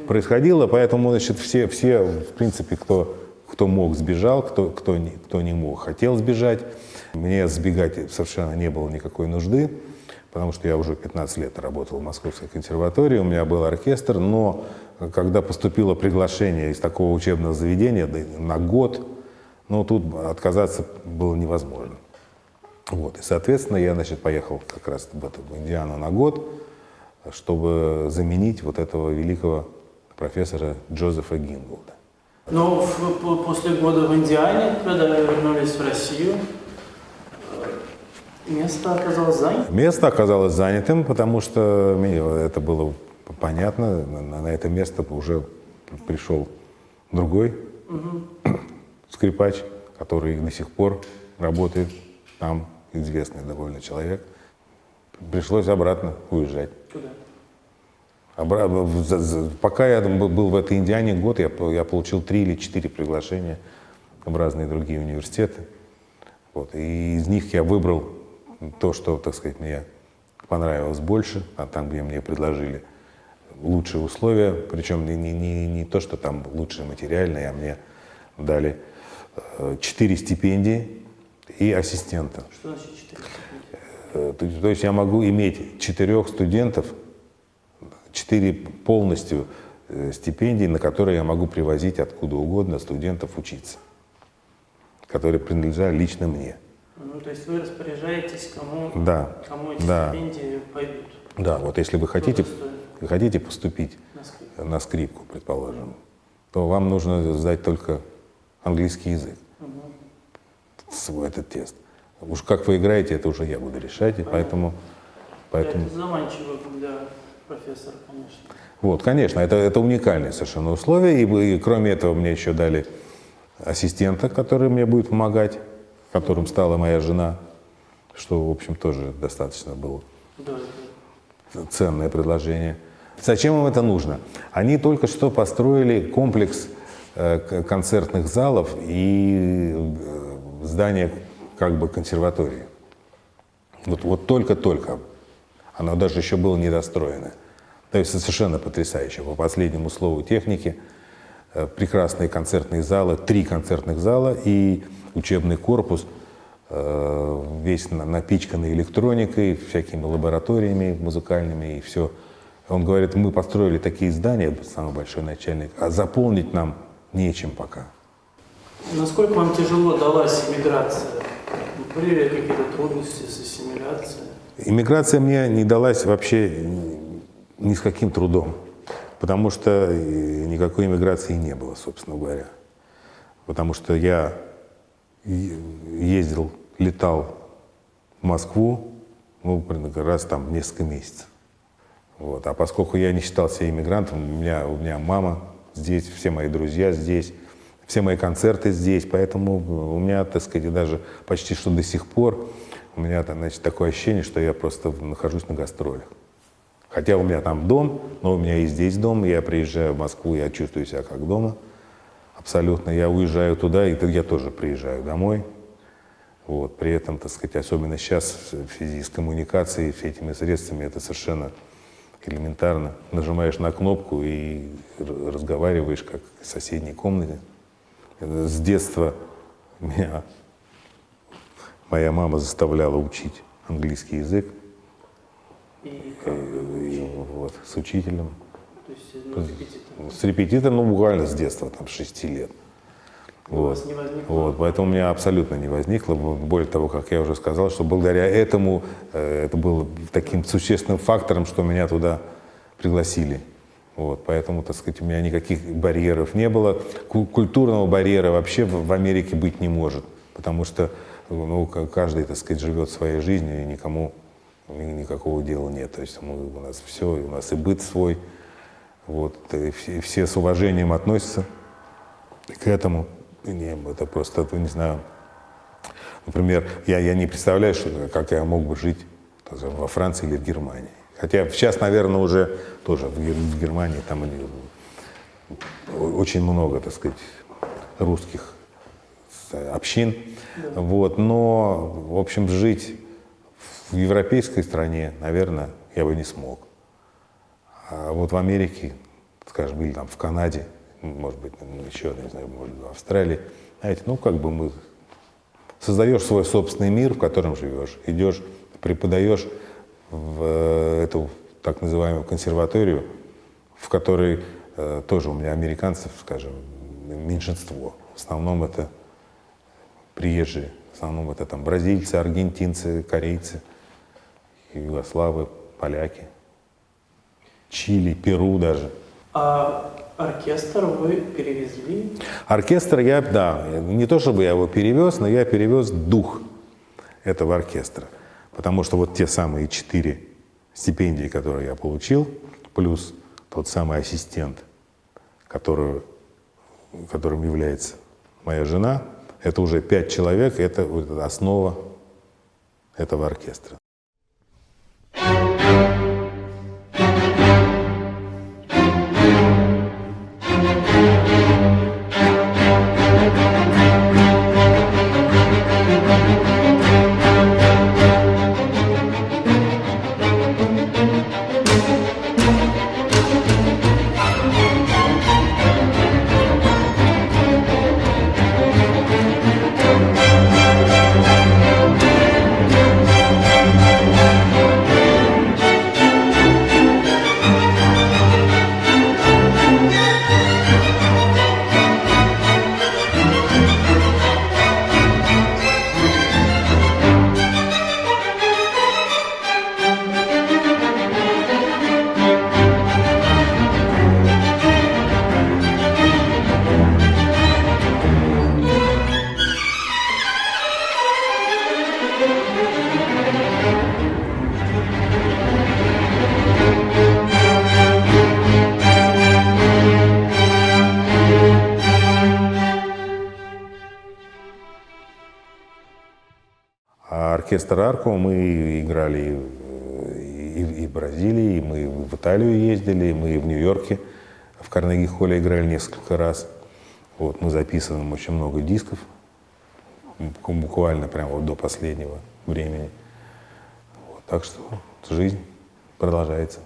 происходило. Поэтому, значит, все в принципе, кто мог, сбежал, кто не мог, хотел сбежать. Мне сбегать совершенно не было никакой нужды, потому что я уже 15 лет работал в Московской консерватории, у меня был оркестр, но когда поступило приглашение из такого учебного заведения на год, тут отказаться было невозможно. Вот. И, соответственно, я, значит, поехал как раз в Индиану на год, чтобы заменить вот этого великого профессора Джозефа Гинголда. Но после года в Индиане, когда вы вернулись в Россию, место оказалось занятым? Место оказалось занятым, потому что это было понятно. На это место уже пришел другой скрипач, который до сих пор работает там, известный довольно человек. Пришлось обратно уезжать. Куда? Пока я был в этой Индиане год, я получил 3 или 4 приглашения в разные другие университеты. Вот. И из них я выбрал то, что, так сказать, мне понравилось больше, а там, где мне предложили лучшие условия, причем не то, что там лучшие материальные, а мне дали 4 стипендии и ассистента. Что значит 4 стипендии? То есть я могу иметь 4 студентов, 4 полностью стипендий, на которые я могу привозить откуда угодно студентов учиться, которые принадлежали лично мне. То есть вы распоряжаетесь, кому эти стипендии пойдут? Да, вот если вы хотите поступить на скрипку, предположим, то вам нужно сдать только английский язык, этот тест. Уж как вы играете, это уже я буду решать, и поэтому... Это заманчиво для профессора, конечно. Вот, конечно, это уникальные совершенно условия, и кроме этого мне еще дали ассистента, который мне будет помогать, которым стала моя жена, что, в общем, тоже достаточно было ценное предложение. Зачем им это нужно? Они только что построили комплекс концертных залов и здание как бы консерватории. Вот только-только. Оно даже еще было недостроено. То есть совершенно потрясающе. По последнему слову техники, прекрасные концертные залы, 3 концертных зала и учебный корпус, весь напичканный электроникой, всякими лабораториями музыкальными и все. Он говорит, мы построили такие здания, самый большой начальник, а заполнить нам нечем пока. Насколько вам тяжело далась иммиграция? Были ли какие-то трудности с ассимиляцией? Иммиграция мне не далась вообще ни с каким трудом, потому что никакой иммиграции не было, собственно говоря. Потому что я летал в Москву, раз там в несколько месяцев. Вот. А поскольку я не считал себя иммигрантом, у меня мама здесь, все мои друзья здесь, все мои концерты здесь, поэтому у меня, так сказать, даже почти что до сих пор у меня, значит, такое ощущение, что я просто нахожусь на гастролях. Хотя у меня там дом, но у меня и здесь дом, я приезжаю в Москву, я чувствую себя как дома. Абсолютно. Я уезжаю туда, и я тоже приезжаю домой. Вот. При этом, так сказать, особенно сейчас в связи с коммуникацией, с этими средствами, это совершенно элементарно. Нажимаешь на кнопку и разговариваешь, как в соседней комнате. С детства меня моя мама заставляла учить английский язык. И вот, с учителем. То есть, с репетитором, ну, буквально с детства, там, с 6 лет. У вас не возникло? Вот, поэтому у меня абсолютно не возникло. Более того, как я уже сказал, что благодаря этому это было таким существенным фактором, что меня туда пригласили. Вот, поэтому, так сказать, у меня никаких барьеров не было. Культурного барьера вообще в Америке быть не может, потому что ну, каждый, так сказать, живет своей жизнью, и никому никакого дела нет. То есть у нас все, у нас и быт свой, вот, и все с уважением относятся к этому. Это просто, не знаю, например, я не представляю, как я мог бы жить во Франции или в Германии. Хотя сейчас, наверное, уже тоже в Германии там очень много, так сказать, русских общин. Да. Вот, но, в общем, жить в европейской стране, наверное, я бы не смог. А вот в Америке, скажем, или там в Канаде, может быть, еще, не знаю, может быть, в Австралии, знаете, ну, как бы мы создаешь свой собственный мир, в котором живешь, идешь, преподаешь в эту так называемую консерваторию, в которой тоже у меня американцев, скажем, меньшинство. В основном это приезжие, в основном это там бразильцы, аргентинцы, корейцы, югославы, поляки, Чили, Перу даже. А оркестр вы перевезли? Оркестр да, не то чтобы я его перевез, но я перевез дух этого оркестра. Потому что вот те самые 4 стипендии, которые я получил, плюс тот самый ассистент, которым является моя жена, это уже 5 человек, это основа этого оркестра. Оркестр «Арко» мы играли и в Бразилии, и мы в Италию ездили, и мы в Нью-Йорке в Карнеги-холле играли несколько раз. Вот, мы записываем очень много дисков, буквально прямо вот до последнего времени. Вот, так что жизнь продолжается.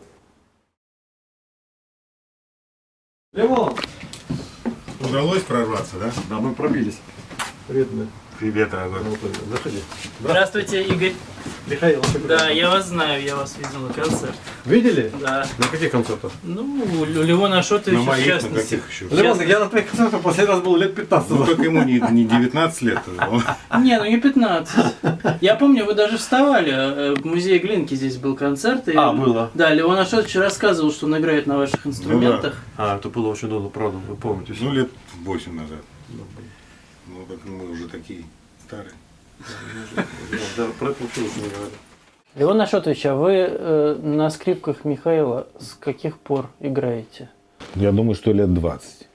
Левон! Удалось прорваться, да? Да, мы пробились. Привет, да. Привет, дорогой. Заходи. Здравствуйте, Игорь. Михаил. Да, я вас знаю, я вас видел на концерт. Видели? Да. На каких концертах? Ну, у Левона Шотовича, На в моих, на частности. каких еще? Левон, я на твоих концертах последний раз был лет 15 Ну, назад. только ему не 19 лет. Не, ну не 15. Я помню, вы даже вставали. В музее Глинки здесь был концерт. И, было. Да, Левон Ашотович рассказывал, что он играет на ваших инструментах. Это было очень давно, правда, вы помните. Ну, лет 8 назад. Ну, так мы уже такие старые. Да, про это вообще уже не говорю. Леон Ашотович, а вы на скрипках Михаила с каких пор играете? Я думаю, что лет 20.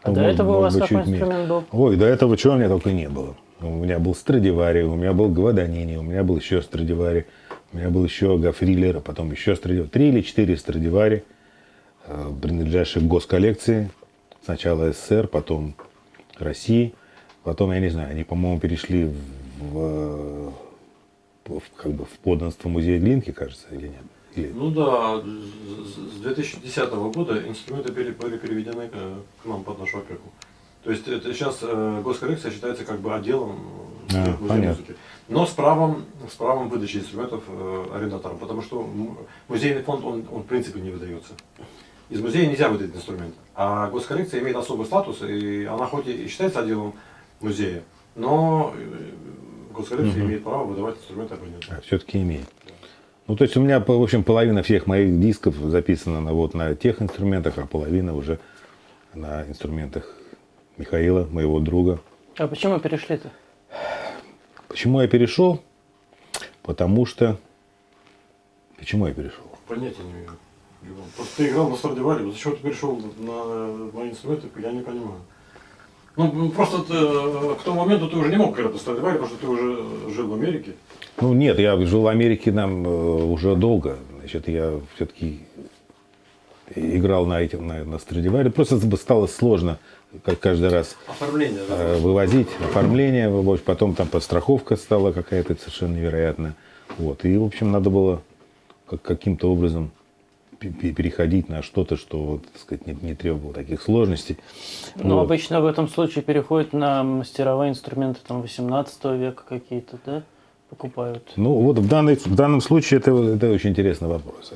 А Ну, до этого у вас быть, какой чуть меньше. инструмент был? Ой, до этого чего у меня только не было. У меня был Страдивари, у меня был Гваданини, у меня был еще Страдивари, у меня был еще Гафрилер, а потом еще Страдивари. 3 или 4 Страдивари, принадлежащих к госколлекции. Сначала СССР, потом России. Потом, я не знаю, они, по-моему, перешли как бы в подданство музея Глинки, кажется, или нет? Или... Ну да, с 2010 года инструменты были переведены к нам под нашу опеку. То есть это сейчас госколлекция считается как бы отделом музея музыки. Но с правом выдачи инструментов арендаторам, потому что музейный фонд, он в принципе не выдается. Из музея нельзя выдать инструмент. А госколлекция имеет особый статус, и она хоть и считается отделом музея, но госколлекция имеет право выдавать инструменты абонентам. Все-таки имеет. Ну, то есть у меня, в общем, половина всех моих дисков записана на тех инструментах, а половина уже на инструментах Михаила, моего друга. А почему перешли-то? Почему я перешел? Потому что... Почему я перешел? Понятия не имею. Просто ты играл на Страдивари, зачем ты перешел на мои инструменты, я не понимаю. Ну, просто к тому моменту ты уже не мог играть на Страдивари, потому что ты уже жил в Америке. Ну, нет, я жил в Америке уже долго. Значит, я все-таки играл на Страдивари. Просто стало сложно каждый раз Оформление, да? вывозить, оформление. Потом там подстраховка стала какая-то совершенно невероятная. Вот. И, в общем, надо было каким-то образом переходить на что-то, что, так сказать, не требовало таких сложностей. Но Вот. обычно в этом случае переходят на мастеровые инструменты там 18 века какие-то, да? Покупают. Ну, вот в данном случае это очень интересный вопрос.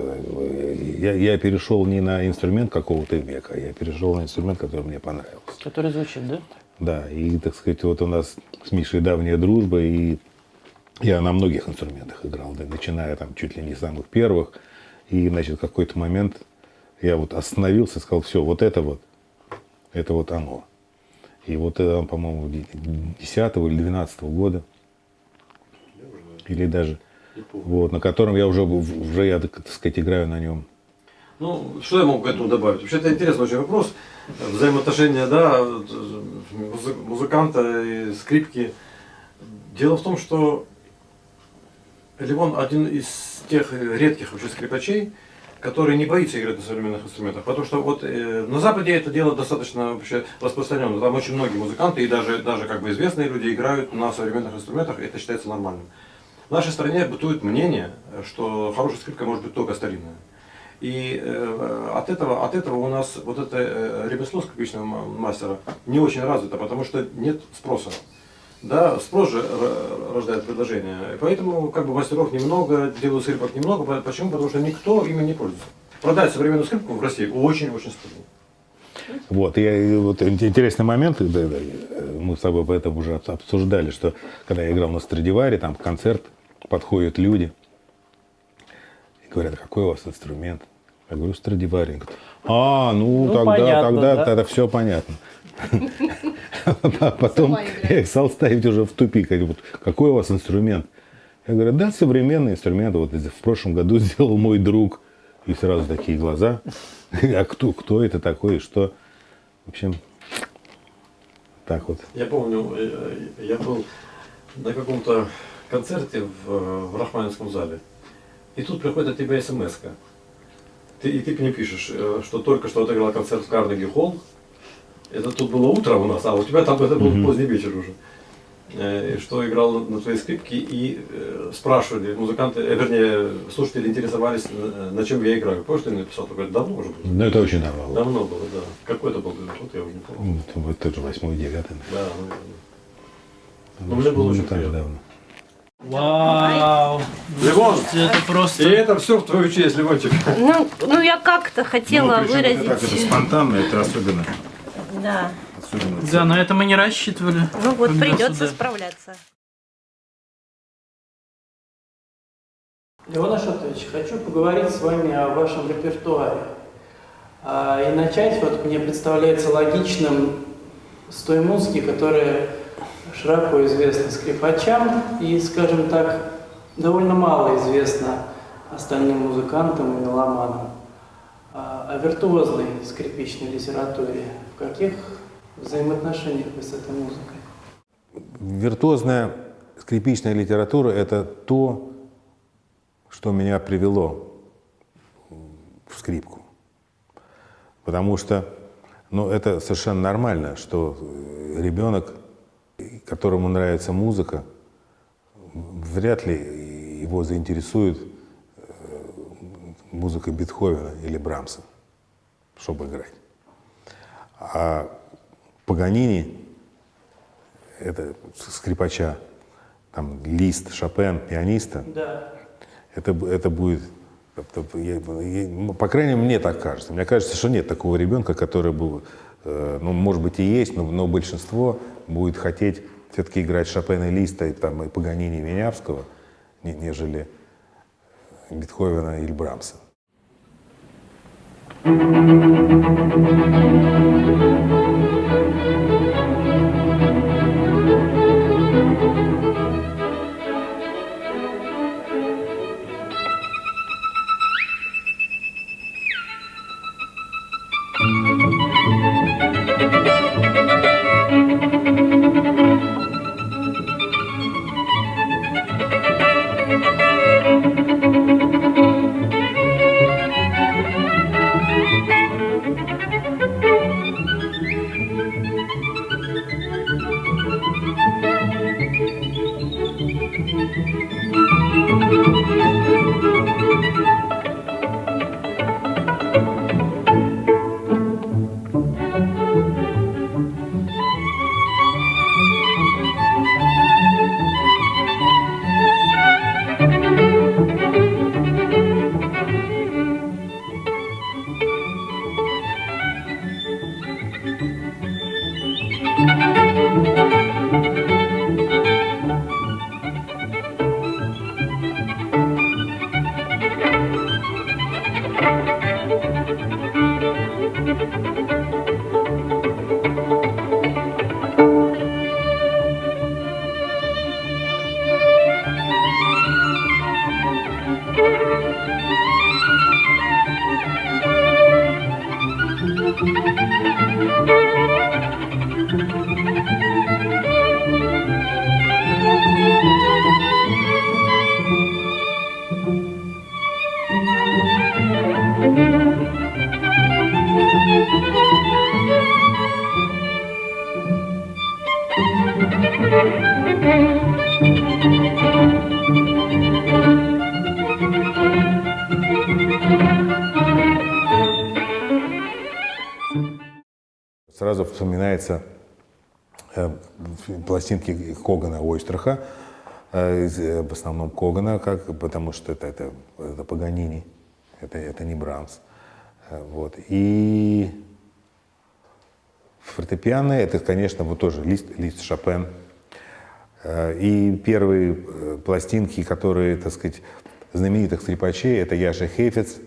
Я перешел не на инструмент какого-то века, я перешел на инструмент, который мне понравился. Который звучит, да? Да, и, так сказать, вот у нас с Мишей давняя дружба, и я на многих инструментах играл, да, начиная там чуть ли не с самых первых. И, значит, в какой-то момент я вот остановился и сказал, все, вот это вот оно. И вот это, по-моему, 10 или 12 года, или даже, вот, на котором я уже я, так сказать, играю на нем. Ну, что я могу к этому добавить? Вообще, это интересный очень вопрос. Взаимоотношения, да, музыканта и скрипки. Дело в том, что Левон один из тех редких вообще скрипачей, который не боится играть на современных инструментах. Потому что вот на Западе это дело достаточно вообще распространено. Там очень многие музыканты и даже как бы известные люди играют на современных инструментах, и это считается нормальным. В нашей стране бытует мнение, что хорошая скрипка может быть только старинная. И от этого у нас вот это ремесло скрипичного мастера не очень развито, потому что нет спроса. Да, спрос же рождает предложение. И поэтому как бы мастеров немного, делают скрипок немного. Почему? Потому что никто ими не пользуется. Продать современную скрипку в России очень-очень сложно. Вот, вот интересный момент, мы с тобой поэтому уже обсуждали, что когда я играл на Страдивари, там в концерт подходят люди и говорят, какой у вас инструмент? Я говорю, Страдивари. Ну тогда все понятно. А потом я их стал ставить уже в тупик. Они говорят, какой у вас инструмент? Я говорю, да, современный инструмент. Вот в прошлом году сделал мой друг. И сразу такие глаза. А кто это такой и что? В общем, так вот. Я помню, я был на каком-то концерте в Рахманинском зале. И тут приходит от тебя смс-ка. И ты мне пишешь, что только что отыграл концерт в Карнеги Холл. Это тут было утро у нас, а у тебя там это был поздний вечер уже. Что играл на твоей скрипке, и спрашивали музыканты, вернее, слушатели интересовались, на чем я играю. Помнишь, ты написал? Такое давно уже было? Ну, это очень давно было. Давно было, да. Какой это был год, я уже не помню. Вот тоже 8-й, 9-й. Да, наверное. Но мне было очень приятно. Давно. Вау! Левон! Это И просто... это все в твою честь, Левончик. Ну я как-то хотела выразить. Это спонтанно, это особенно. Да. Да, на это мы не рассчитывали. Ну вот когда придется сюда. справляться. Леон Ашотович, хочу поговорить с вами о вашем репертуаре. И начать, вот мне представляется логичным с той музыки, которая широко известна скрипачам и, скажем так, довольно мало известно остальным музыкантам и меломанам о виртуозной скрипичной литературе. В каких взаимоотношениях вы с этой музыкой? Виртуозная скрипичная литература — это то, что меня привело в скрипку. Потому что это совершенно нормально, что ребенок, которому нравится музыка, вряд ли его заинтересует музыка Бетховена или Брамса, чтобы играть. А Паганини, это скрипача, там, Лист, Шопен, пианиста, Да. это будет, по крайней мере, мне так кажется. Мне кажется, что нет такого ребенка, который бы, может быть и есть, но большинство будет хотеть все-таки играть Шопена, Листа и Паганини, Винявского, нежели Бетховена или Брамса. Сразу вспоминается пластинки Когана, Ойстраха, в основном Когана, потому что это Паганини, это не Брамс. Вот. И фортепиано — это, конечно, тоже Лист, Шопен. И первые пластинки, которые, так сказать, знаменитых скрипачей, это Яша Хейфец,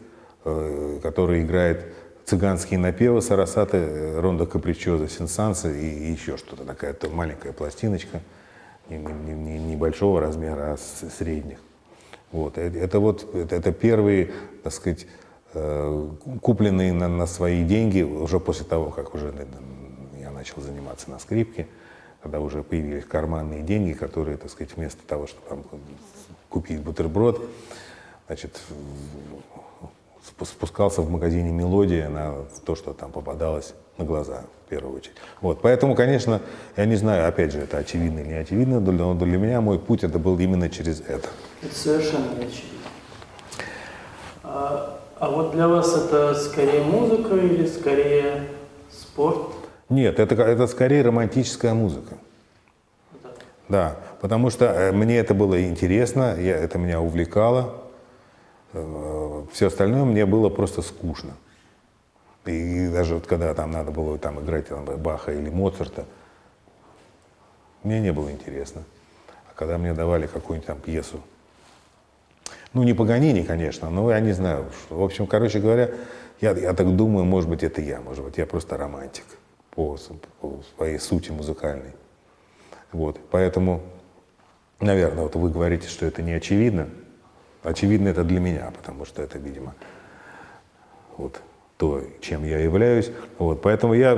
который играет цыганские напевы Сарасаты, Рондо Капричоза, Сенсанса и еще что-то, такая маленькая пластиночка, небольшого размера, а средних. Вот. Это первые, так сказать, купленные на свои деньги уже после того, как уже я начал заниматься на скрипке, когда уже появились карманные деньги, которые, так сказать, вместо того, чтобы там купить бутерброд, значит, спускался в магазине «Мелодия» на то, что там попадалось на глаза, в первую очередь. Вот. Поэтому, конечно, я не знаю, опять же, это очевидно или не очевидно, но для меня мой путь это был именно через это. Это совершенно не очевидно. А вот для вас это скорее музыка или скорее спорт? Нет, это скорее романтическая музыка. Да, потому что мне это было интересно, это меня увлекало. Все остальное мне было просто скучно. И даже вот когда там надо было там играть Баха или Моцарта, мне не было интересно. А когда мне давали какую-нибудь там пьесу, не Паганини, конечно, но я не знаю. В общем, короче говоря, я так думаю, может быть, это я. Может быть, я просто романтик по своей сути музыкальной. Вот. Поэтому наверное, вот вы говорите, что это не очевидно. Очевидно это для меня, потому что это, видимо, вот то, чем я являюсь. Вот, поэтому я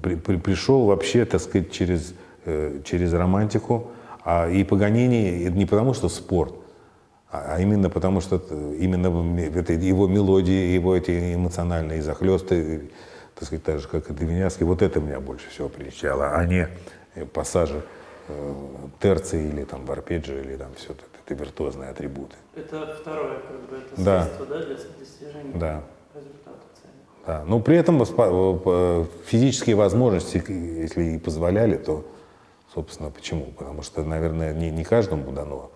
пришел вообще, так сказать, через романтику. И Паганини не потому, что спорт, а именно потому, что именно это его мелодии, его эти эмоциональные захлесты, так сказать, так же, как и Двинявский, вот это меня больше всего прельщало, а не пассажи терции или там в арпеджио, или там все это виртуозные атрибуты. Это второе, как бы, это Да. средство, да, для достижения Да. результата цели. Да. Но при этом физические возможности, если и позволяли, то, собственно, почему? Потому что, наверное, не каждому дано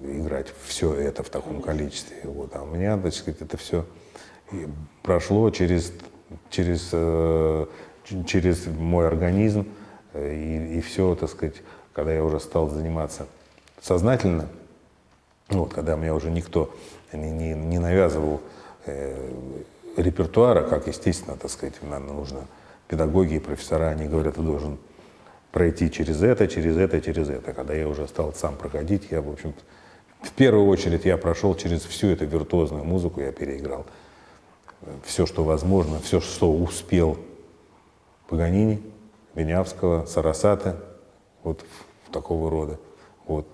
играть все это в таком количестве. Вот. А у меня, так сказать, это все прошло через мой организм, и все, так сказать, когда я уже стал заниматься сознательно, вот, когда мне уже никто не навязывал репертуара, как, естественно, так сказать, нам нужно педагоги и профессора, они говорят, ты должен пройти через это, через это, через это. Когда я уже стал сам проходить, я, в общем, в первую очередь я прошел через всю эту виртуозную музыку, я переиграл все, что возможно, все, что успел Паганини, Винявского, Сарасате, вот в такого рода. Вот.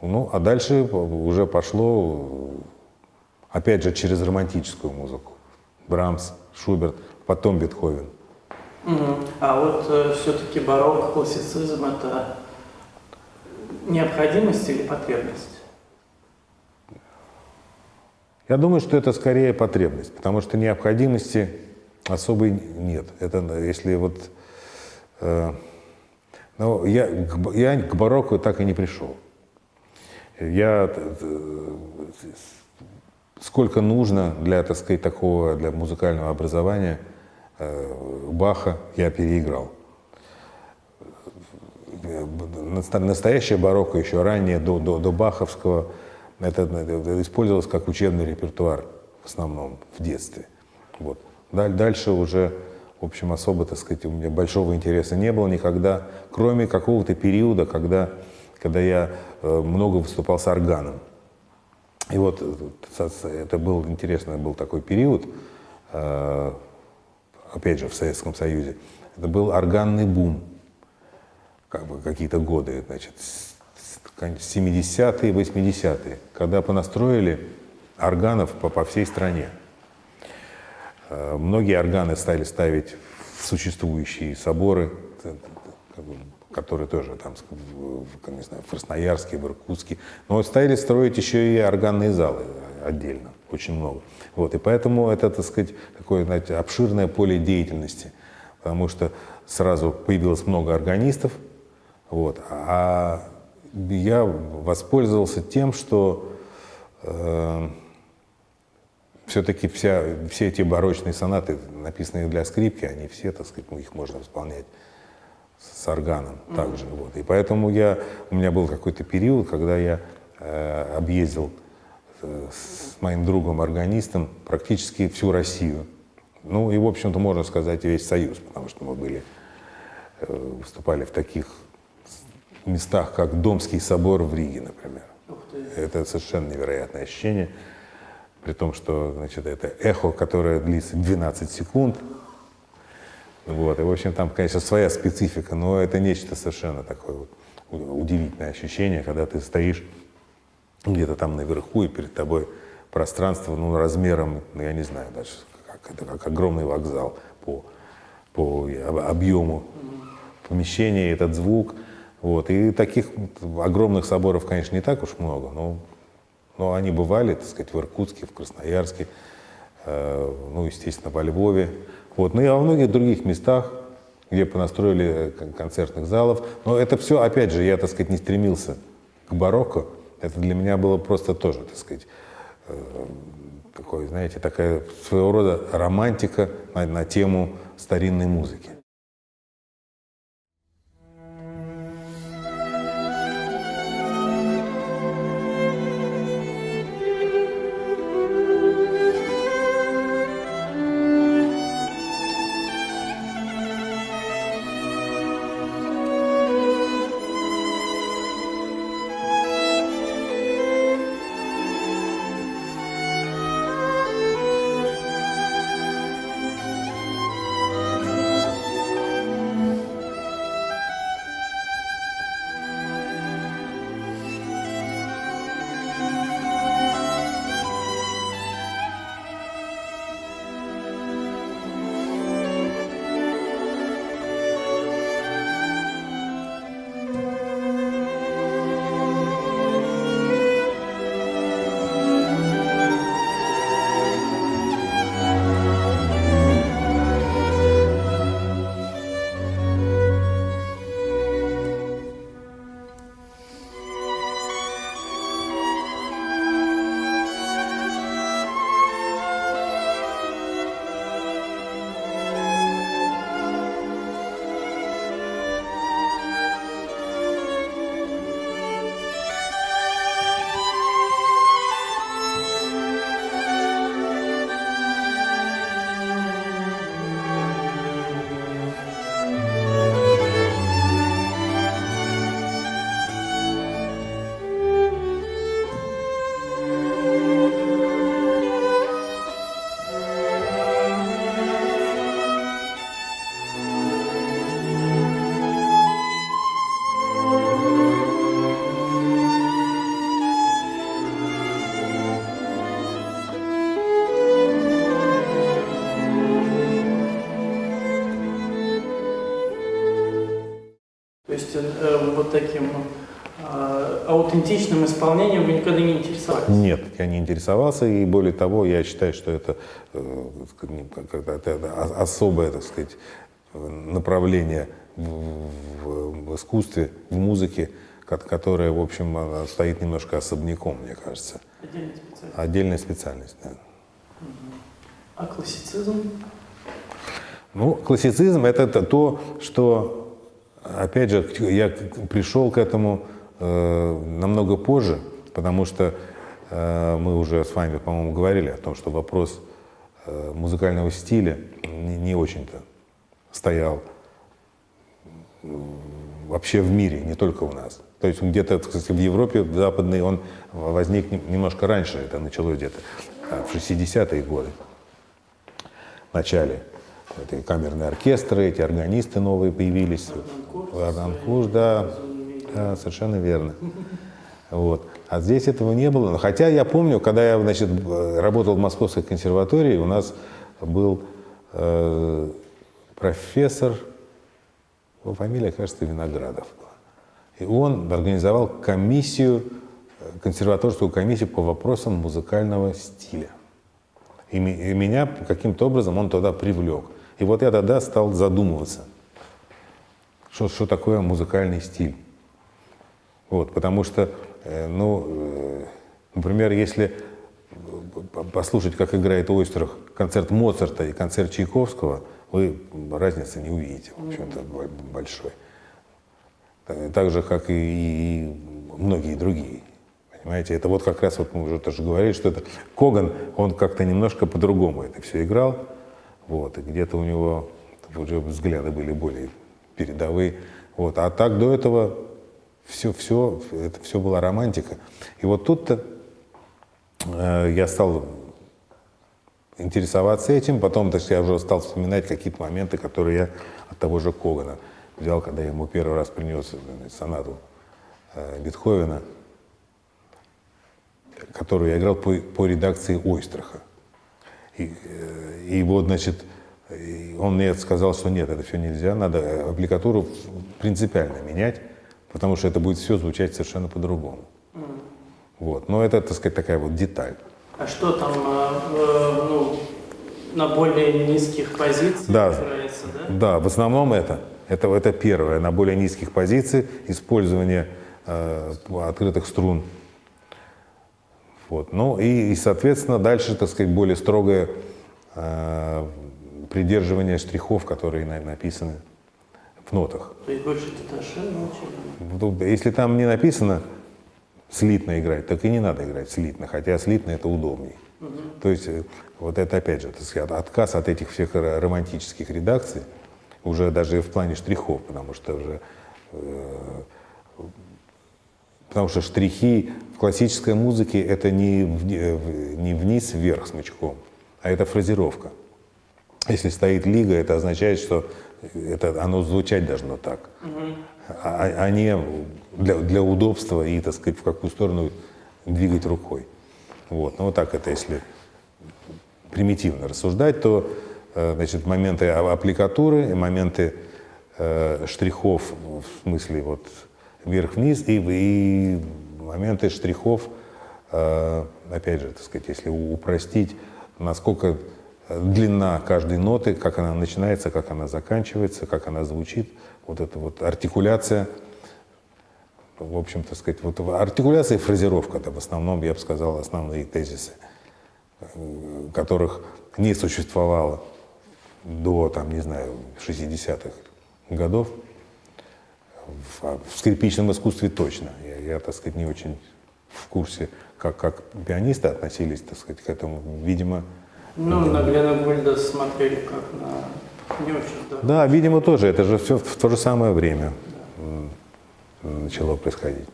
Ну, а дальше уже пошло, опять же, через романтическую музыку. Брамс, Шуберт, потом Бетховен. А вот все-таки барокко, классицизм – это необходимость или потребность? Я думаю, что это скорее потребность, потому что необходимости особой нет. Это если вот… ну, я к барокко так и не пришел. Я сколько нужно для, так сказать, такого, для музыкального образования Баха я переиграл. Настоящее барокко, еще ранее, до баховского, это использовалось как учебный репертуар в основном в детстве. Вот. Дальше уже, в общем, особо, так сказать, у меня большого интереса не было никогда, кроме какого-то периода, когда я много выступал с органом. И вот это был интересный был такой период, опять же, в Советском Союзе. Это был органный бум, как бы какие-то годы, значит, 70-е, 80-е, когда понастроили органов по всей стране. Многие органы стали ставить в существующие соборы, которые тоже там, не знаю, в Красноярске, в Иркутске. Но стали строить еще и органные залы отдельно, очень много. Вот, и поэтому это, так сказать, такое, знаете, обширное поле деятельности, потому что сразу появилось много органистов, вот, а я воспользовался тем, что все-таки все эти барочные сонаты, написанные для скрипки, они все, так сказать, их можно исполнять с органом также. Вот. И поэтому у меня был какой-то период, когда я объездил с моим другом-органистом практически всю Россию. Ну и, в общем-то, можно сказать, весь Союз, потому что мы выступали в таких местах, как Домский собор в Риге, например. Это совершенно невероятное ощущение, при том, что, значит, это эхо, которое длится 12 секунд. Вот. И, в общем, там, конечно, своя специфика, но это нечто совершенно такое вот удивительное ощущение, когда ты стоишь где-то там наверху, и перед тобой пространство, ну, размером, ну, я не знаю, даже как огромный вокзал по объему помещения, этот звук. Вот. И таких огромных соборов, конечно, не так уж много, но они бывали, так сказать, в Иркутске, в Красноярске, ну, естественно, во Львове. Вот. Ну и во многих других местах, где понастроили концертных залов. Но это все, опять же, я, так сказать, не стремился к барокко. Это для меня было просто тоже, так сказать, такой, знаете, такая своего рода романтика на тему старинной музыки. То есть вот таким аутентичным исполнением вы никогда не интересовались? Нет, я не интересовался, и более того, я считаю, что это особое, так сказать, направление в искусстве, в музыке, которое, в общем, стоит немножко особняком, мне кажется. Отдельная специальность? Отдельная специальность, да. А классицизм? Ну, классицизм — это то, что, опять же, я пришел к этому намного позже, потому что мы уже с вами, по-моему, говорили о том, что вопрос музыкального стиля не очень-то стоял вообще в мире, не только у нас. То есть где-то, так сказать, в Европе, в западной, он возник немножко раньше, это началось где-то в 60-е годы, в начале. Это камерные оркестры, эти органисты новые появились. Арнан Куш, да, совершенно верно. Вот. А здесь этого не было. Но хотя я помню, когда я, значит, работал в Московской консерватории, у нас был профессор, его фамилия, кажется, Виноградов была. И он организовал комиссию, консерваторскую комиссию по вопросам музыкального стиля. И меня каким-то образом он туда привлек. И вот я тогда стал задумываться, что такое музыкальный стиль. Вот, потому что, например, если послушать, как играет Ойстрах концерт Моцарта и концерт Чайковского, вы разницы не увидите, в общем-то, большой. Так же, как и многие другие. Понимаете, это вот как раз, вот мы уже тоже говорили, что это Коган, он как-то немножко по-другому это все играл, вот, и где-то у него уже взгляды были более передовые. Вот. А так до этого это все была романтика. И вот тут-то я стал интересоваться этим, потом я уже стал вспоминать какие-то моменты, которые я от того же Когана взял, когда я ему первый раз принес сонату Бетховена, которую я играл по редакции Ойстраха. И вот, значит, он мне сказал, что нет, это все нельзя, надо аппликатуру принципиально менять, потому что это будет все звучать совершенно по-другому. Вот. Но это, так сказать, такая вот деталь. А что там, на более низких позициях играется, да? Да, в основном это первое, на более низких позициях, использование открытых струн. Вот. Ну и, соответственно, дальше, так сказать, более строгое придерживание штрихов, которые написаны в нотах. То есть больше теташи научили? Если там не написано слитно играть, так и не надо играть слитно, хотя слитно это удобней. То есть вот это опять же, так сказать, отказ от этих всех романтических редакций, уже даже в плане штрихов, потому что штрихи в классической музыке это не вниз-вверх смычком, а это фразировка. Если стоит лига, это означает, что оно звучать должно так, а не для удобства и, так сказать, в какую сторону двигать рукой. Вот. Ну, вот так это, если примитивно рассуждать, то, значит, моменты аппликатуры и моменты штрихов, в смысле вот вверх-вниз, и моменты штрихов, опять же, так сказать, если упростить, насколько длина каждой ноты, как она начинается, как она заканчивается, как она звучит, вот эта вот артикуляция, в общем, так сказать, вот артикуляция и фразировка, это в основном, я бы сказал, основные тезисы, которых не существовало до, там, не знаю, 60-х годов. В скрипичном искусстве точно. Я, так сказать, не очень в курсе, как пианисты относились, так сказать, к этому. Видимо... на Глена Гульда смотрели как на не очень здорово. Да, видимо, тоже. Это же все в то же самое время начало происходить.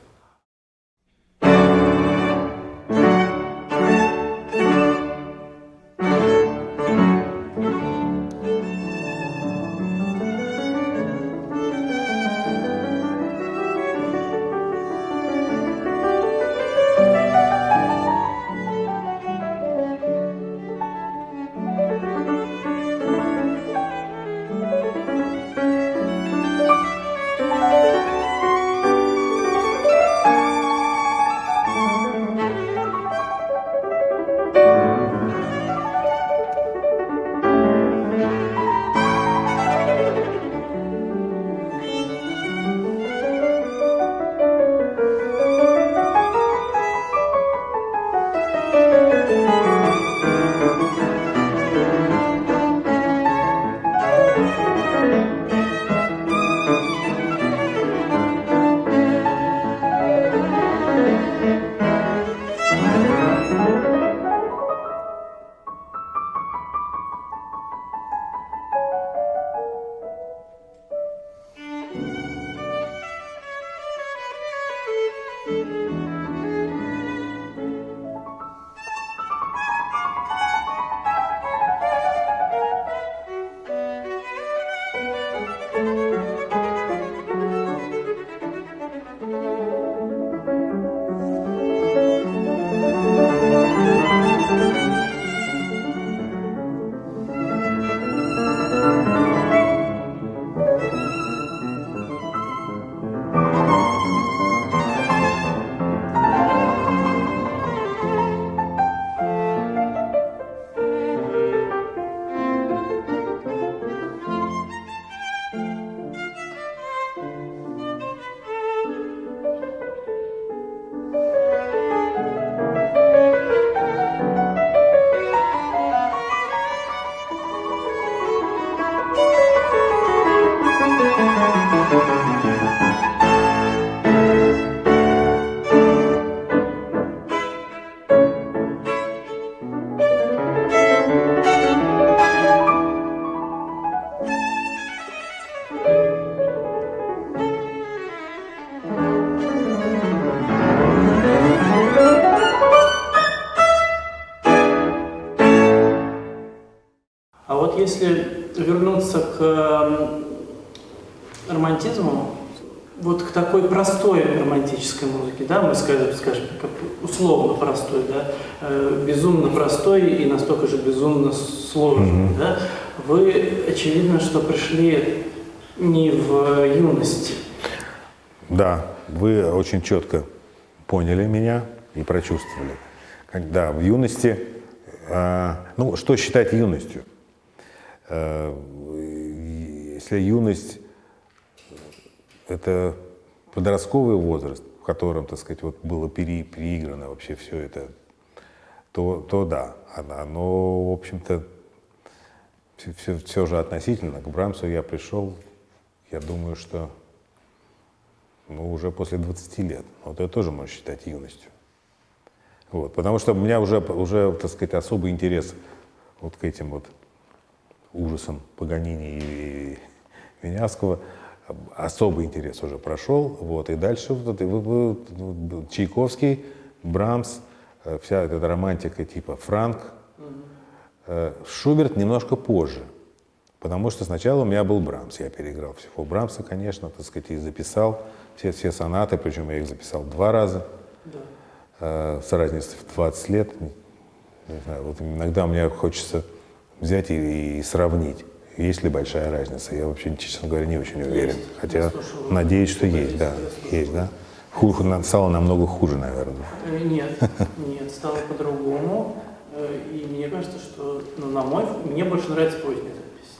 А вот если вернуться к романтизму, вот к такой простой романтической музыке, да, мы скажем как условно простой, да, безумно простой и настолько же безумно сложный, да, вы, очевидно, что пришли не в юности. Да, вы очень четко поняли меня и прочувствовали. Да, в юности, ну, что считать юностью? Если юность — это подростковый возраст, в котором, так сказать, вот было переиграно вообще все это, то да, оно, в общем-то, все же относительно. К Брамсу я пришел, я думаю, что уже после 20 лет. Вот это тоже можно считать юностью. Вот, потому что у меня уже, так сказать, особый интерес вот к этим вот ужасам Паганини и Винявского, особый интерес уже прошел. Вот, и дальше Чайковский, Брамс, вся эта романтика типа Франк. Шуберт немножко позже, потому что сначала у меня был Брамс. Я переиграл всего Брамса, конечно, так сказать, и записал все сонаты, причем я их записал 2 раза. С разницей в 20 лет. Не знаю, вот иногда мне хочется взять и сравнить, есть ли большая разница. Я вообще, честно говоря, не очень уверен. Хотя надеюсь, что есть, да. Есть, да? Стало намного хуже, наверное. Нет, стало по-другому. И мне кажется, что, мне больше нравится поздняя запись.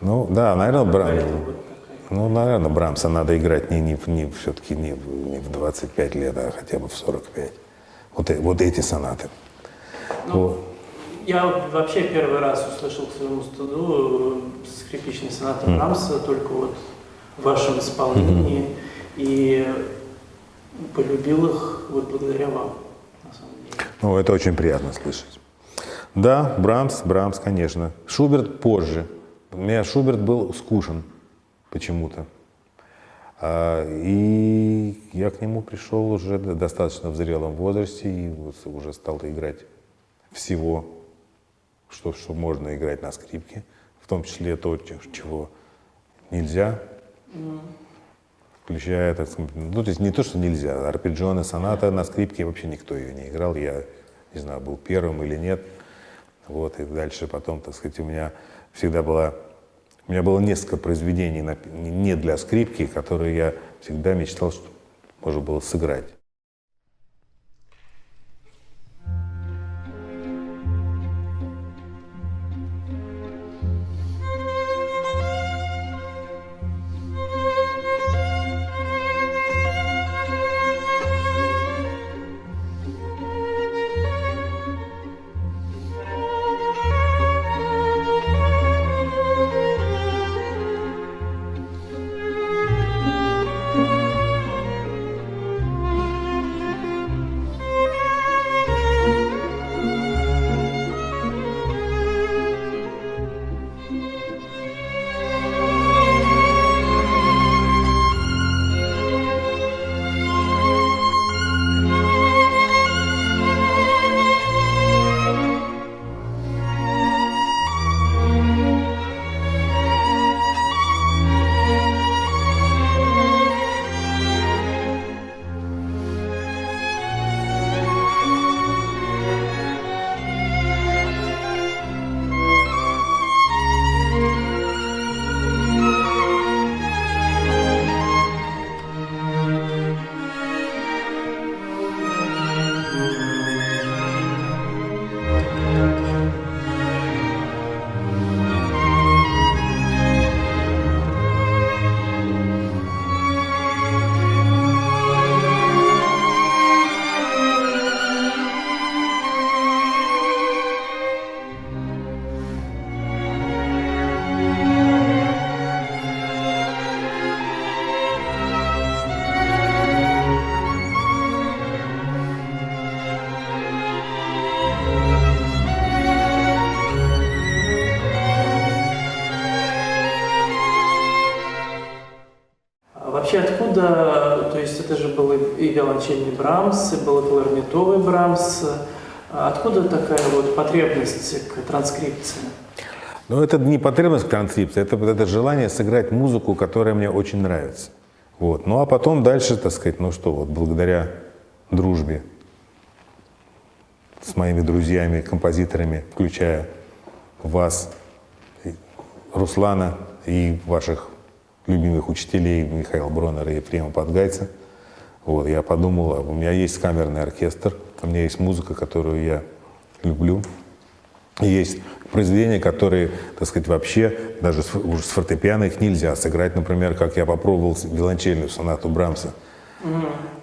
Ну, да, наверное, Брамса надо играть все-таки не в 25 лет, а хотя бы в 45. Вот эти сонаты. Я вообще первый раз услышал к своему стыду скрипичные сонаты Брамса только вот в вашем исполнении. И полюбил их вот благодаря вам, на самом деле. Ну, это очень приятно слышать. Да, Брамс, конечно. Шуберт позже. У меня Шуберт был скучен почему-то. И я к нему пришел уже достаточно в зрелом возрасте и уже стал играть всего, что можно играть на скрипке, в том числе то, чего нельзя, включая, так сказать, ну, то есть не то, что нельзя, арпеджионы, соната на скрипке вообще никто ее не играл, я не знаю, был первым или нет. Вот, и дальше потом, так сказать, у меня было несколько произведений не для скрипки, которые я всегда мечтал, что можно было сыграть. Вообще откуда, то есть это же был и виолончельный Брамс, и был кларнетовый Брамс, откуда такая вот потребность к транскрипции? Но это не потребность транскрипции, это желание сыграть музыку, которая мне очень нравится. Вот. Ну а потом дальше, так сказать, ну что, вот благодаря дружбе с моими друзьями, композиторами, включая вас, Руслана и ваших любимых учителей Михаила Бронера и Ефрема Подгайца, вот, я подумал, у меня есть камерный оркестр, у меня есть музыка, которую я люблю. И есть произведения, которые, так сказать, вообще даже уже с фортепиано их нельзя сыграть. Например, как я попробовал виолончельную сонату Брамса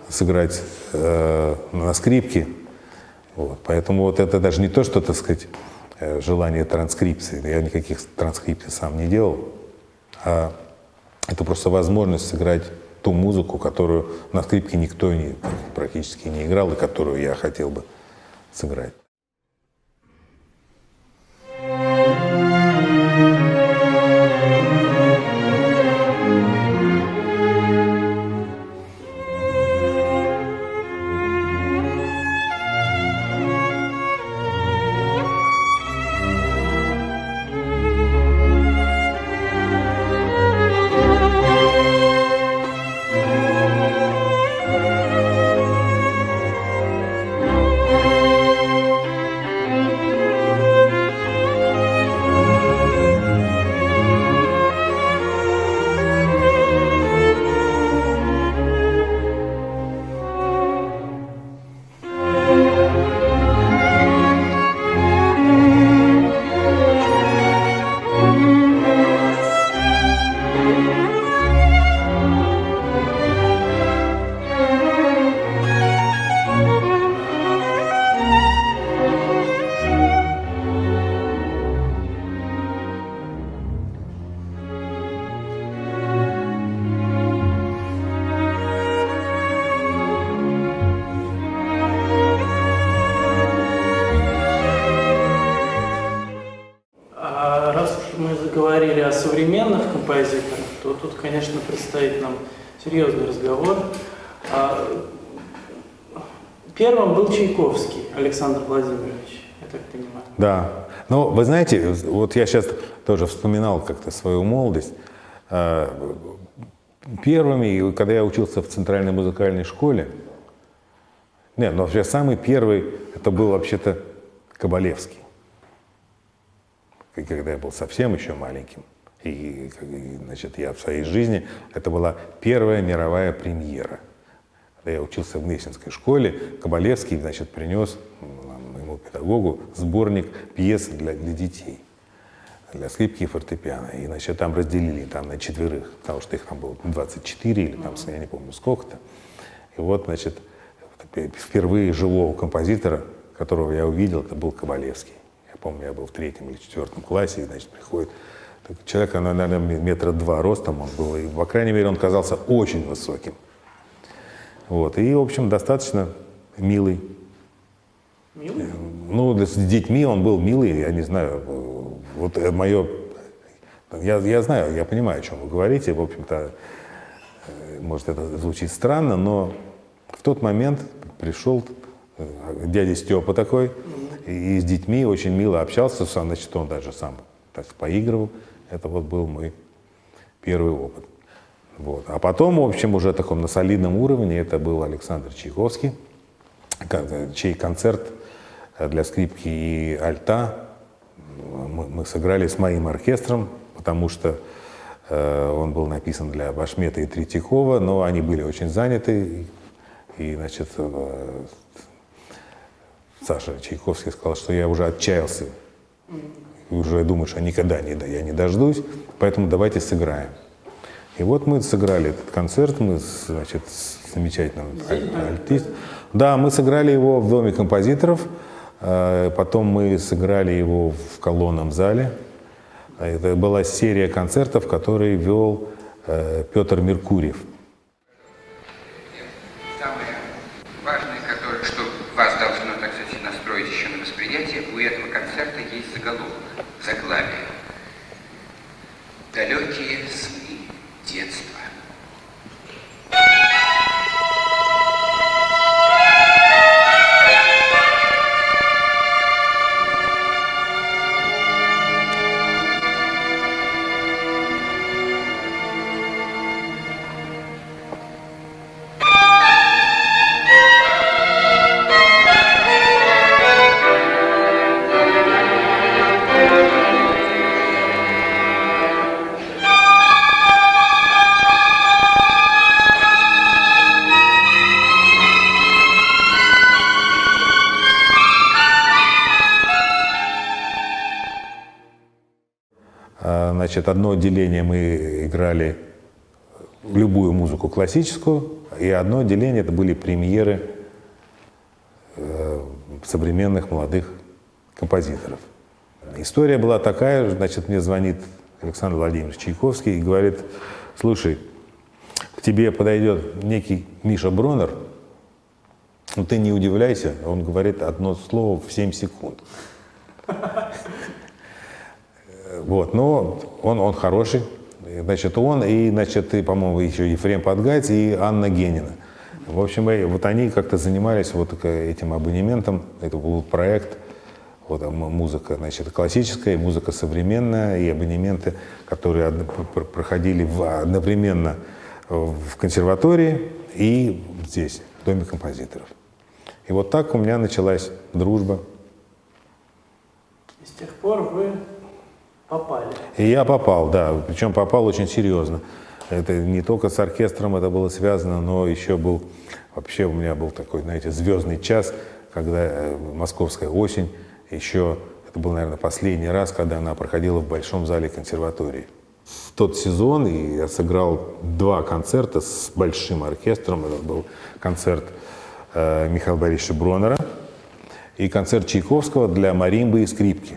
сыграть на скрипке. Вот. Поэтому вот это даже не то, что, так сказать, желание транскрипции. Я никаких транскрипций сам не делал. А это просто возможность сыграть ту музыку, которую на скрипке никто практически не играл, и которую я хотел бы сыграть. А раз уж мы заговорили о современных композиторах, то тут, конечно, предстоит нам серьезный разговор. Первым был Чайковский Александр Владимирович, я так понимаю. Да. Ну, вы знаете, вот я сейчас тоже вспоминал как-то свою молодость. Первыми, когда я учился в Центральной музыкальной школе, нет, но вообще самый первый, это был вообще-то Кабалевский. Когда я был совсем еще маленьким. И значит, я в своей жизни, это была первая мировая премьера. Когда я учился в Гнесинской школе, Кабалевский, значит, принес моему педагогу сборник пьес для детей, для скрипки и фортепиано. И, значит, там разделили там, на четверых, потому что их там было 24 или там, я не помню, сколько-то. И вот, значит, впервые живого композитора, которого я увидел, это был Кабалевский. Я помню, я был в 3-м или 4-м классе, и, значит, приходит человек, наверное, 2 метра ростом он был, и, по крайней мере, он казался очень высоким. Вот, и, в общем, достаточно милый. Милый? Ну, с детьми он был милый, я не знаю, вот мое... Я знаю, я понимаю, о чем вы говорите, в общем-то, может, это звучит странно, но в тот момент пришел дядя Степа такой, и с детьми очень мило общался, значит, он даже сам так поигрывал. Это вот был мой первый опыт. Вот. А потом, в общем, уже таком на солидном уровне, это был Александр Чайковский, чей концерт для скрипки и альта мы сыграли с моим оркестром, потому что он был написан для Башмета и Третьякова, но они были очень заняты, и, значит, Саша Чайковский сказал, что я уже отчаялся, и уже думаю, что никогда я не дождусь, поэтому давайте сыграем. И вот мы сыграли этот концерт, мы, значит, с замечательным альтистом. Да, мы сыграли его в Доме композиторов, потом мы сыграли его в колонном зале. Это была серия концертов, которые вел Петр Меркурьев. Самое важное, что вас должно, так сказать, настроить еще на восприятие, у этого концерта есть заголовок, заглавие. «Далекие сны детства». Значит, одно отделение мы играли любую музыку классическую, и одно отделение это были премьеры современных молодых композиторов. История была такая, значит, мне звонит Александр Владимирович Чайковский и говорит: слушай, к тебе подойдет некий Миша Бронер, но ты не удивляйся, он говорит одно слово в 7 секунд. Вот, но он хороший, значит, он и, значит, и, по-моему, еще Ефрем Подгайц и Анна Генина. В общем, вот они как-то занимались вот этим абонементом, это был проект, вот музыка, значит, классическая, и музыка современная, и абонементы, которые проходили одновременно в консерватории и здесь, в Доме композиторов. И вот так у меня началась дружба. И с тех пор вы попали. И я попал, да, причем попал очень серьезно. Это не только с оркестром это было связано, но еще был, вообще у меня был такой, знаете, звездный час, когда «Московская осень», еще, это был, наверное, последний раз, когда она проходила в Большом зале консерватории. В тот сезон я сыграл 2 концерта с большим оркестром. Это был концерт Михаила Борисовича Бронера и концерт Чайковского для маримбы и скрипки.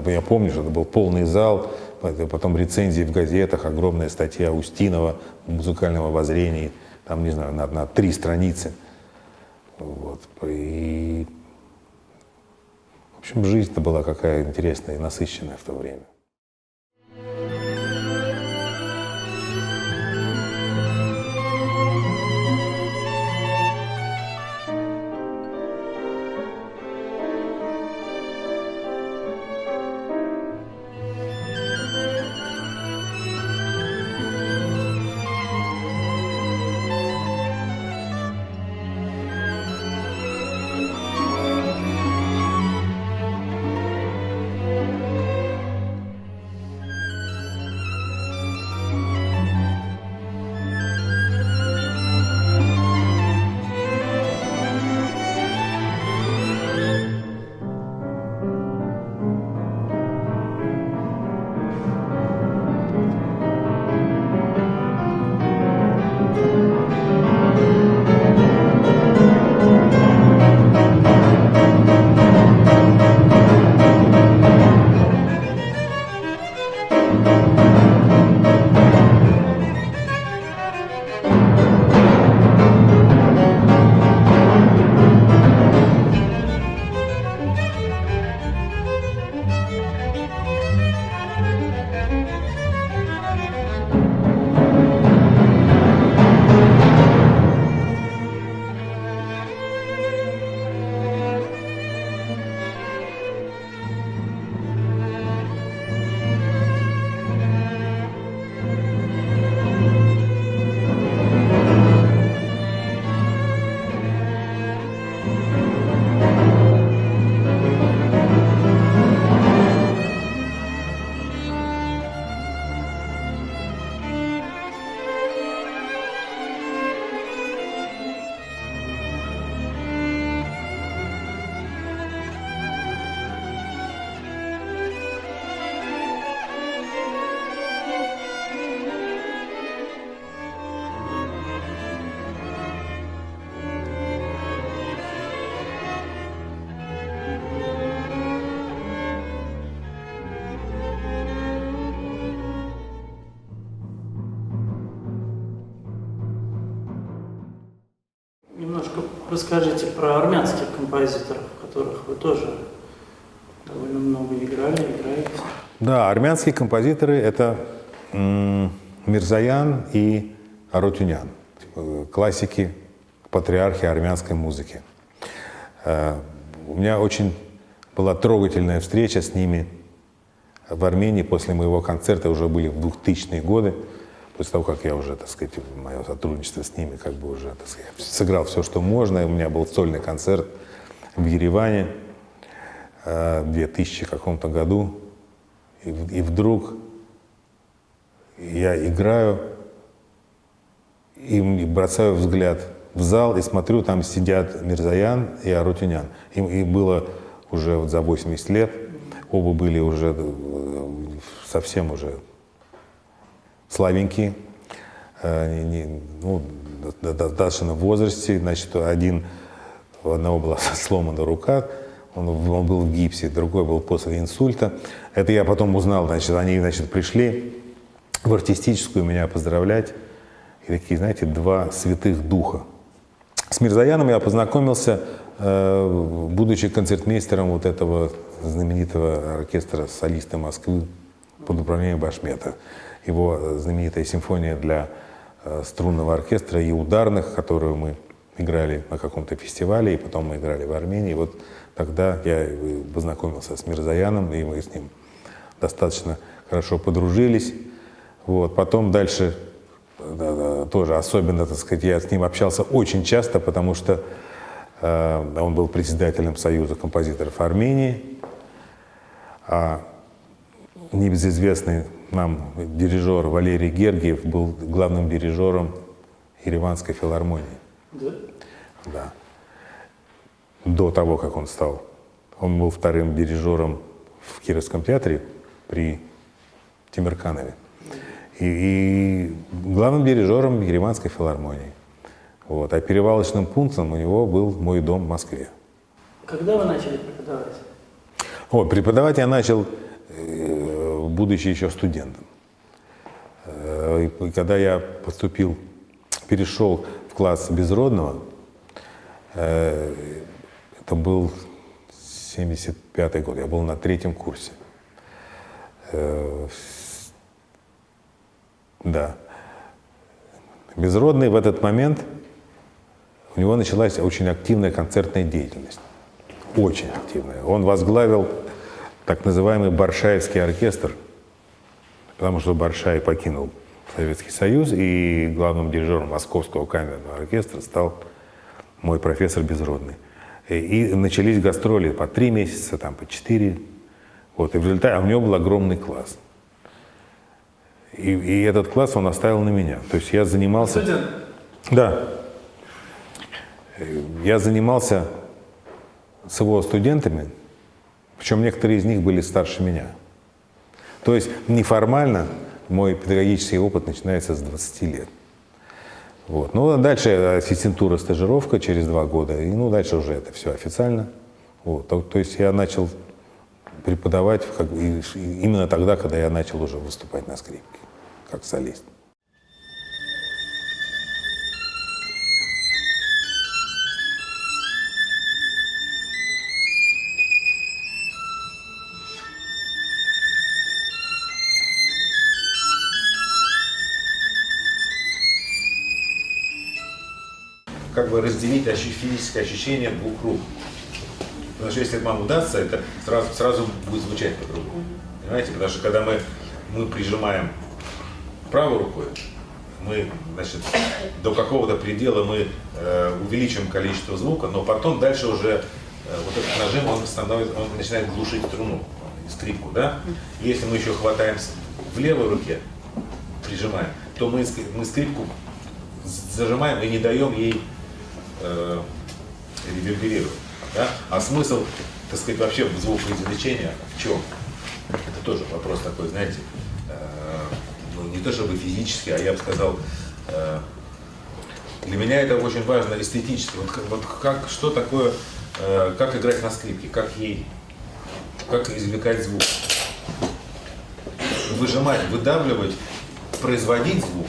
Я помню, что это был полный зал, потом рецензии в газетах, огромная статья Устинова в «Музыкальном обозрении», там, не знаю, на 3 страницы. Вот. И, в общем, жизнь-то была какая интересная и насыщенная в то время. вы скажете про армянских композиторов, которых вы тоже довольно много играете? Да, армянские композиторы – это Мирзоян и Арутюнян, классики, патриархи армянской музыки. У меня очень была трогательная встреча с ними в Армении после моего концерта, уже были в 2000-е годы, после того, как я уже, так сказать, мое сотрудничество с ними как бы уже, так сказать, сыграл все, что можно. У меня был сольный концерт в Ереване в 2000 каком-то году. И вдруг я играю и бросаю взгляд в зал и смотрю, там сидят Мирзоян и Арутюнян. Им было уже вот за 80 лет, оба были уже совсем уже слабенькие, достаточно в возрасте. Значит, у одного была сломана рука, он был в гипсе, другой был после инсульта. Это я потом узнал, значит, они, пришли в артистическую меня поздравлять. И такие, знаете, два святых духа. С Мирзояном я познакомился, будучи концертмейстером вот этого знаменитого оркестра солиста Москвы под управлением Башмета. Его знаменитая симфония для струнного оркестра и ударных, которую мы играли на каком-то фестивале, и потом мы играли в Армении. Вот тогда я познакомился с Мирзояном, и мы с ним достаточно хорошо подружились. Вот. Потом дальше тоже особенно, так сказать, я с ним общался очень часто, потому что он был председателем Союза композиторов Армении, а небезызвестный нам дирижер Валерий Гергиев был главным дирижером Ереванской филармонии. Да? Да. До того, как он стал. Он был вторым дирижером в Кировском театре при Темирканове. И главным дирижером Ереванской филармонии. Вот. А перевалочным пунктом у него был мой дом в Москве. Когда вы начали преподавать? Преподавать я начал, будучи еще студентом. И когда я перешел в класс Безродного, это был 75-й год, я был на 3-м курсе. Да. Безродный в этот момент, у него началась очень активная концертная деятельность. Очень активная. Он возглавил так называемый Баршаевский оркестр, потому что Баршаев покинул Советский Союз, и главным дирижером Московского камерного оркестра стал мой профессор Безродный. И начались гастроли по 3 месяца, там, по 4. Вот, и в результате, у него был огромный класс. И этот класс он оставил на меня. То есть я занимался... Студент? Да. Я занимался с его студентами, причем некоторые из них были старше меня. То есть неформально мой педагогический опыт начинается с 20 лет. Вот. Ну, а дальше ассистентура, стажировка через 2 года, и дальше уже это все официально. Вот. То есть я начал преподавать именно тогда, когда я начал уже выступать на скрипке, как солист. Как бы разделить физическое ощущение двух рук. Потому что если вам удастся, это сразу будет звучать по-другому. Понимаете? Потому что когда мы прижимаем правой рукой, мы, значит, до какого-то предела мы увеличиваем количество звука, но потом дальше уже вот этот нажим, он начинает глушить струну, скрипку, да? Если мы еще хватаем в левой руке, прижимаем, то мы скрипку зажимаем и не даем ей реверберировать. Да? А смысл, так сказать, вообще звукоизвлечения в чем? Это тоже вопрос такой, знаете, не то чтобы физически, а я бы сказал, для меня это очень важно эстетически. Что такое, как играть на скрипке, как извлекать звук. Выжимать, выдавливать, производить звук.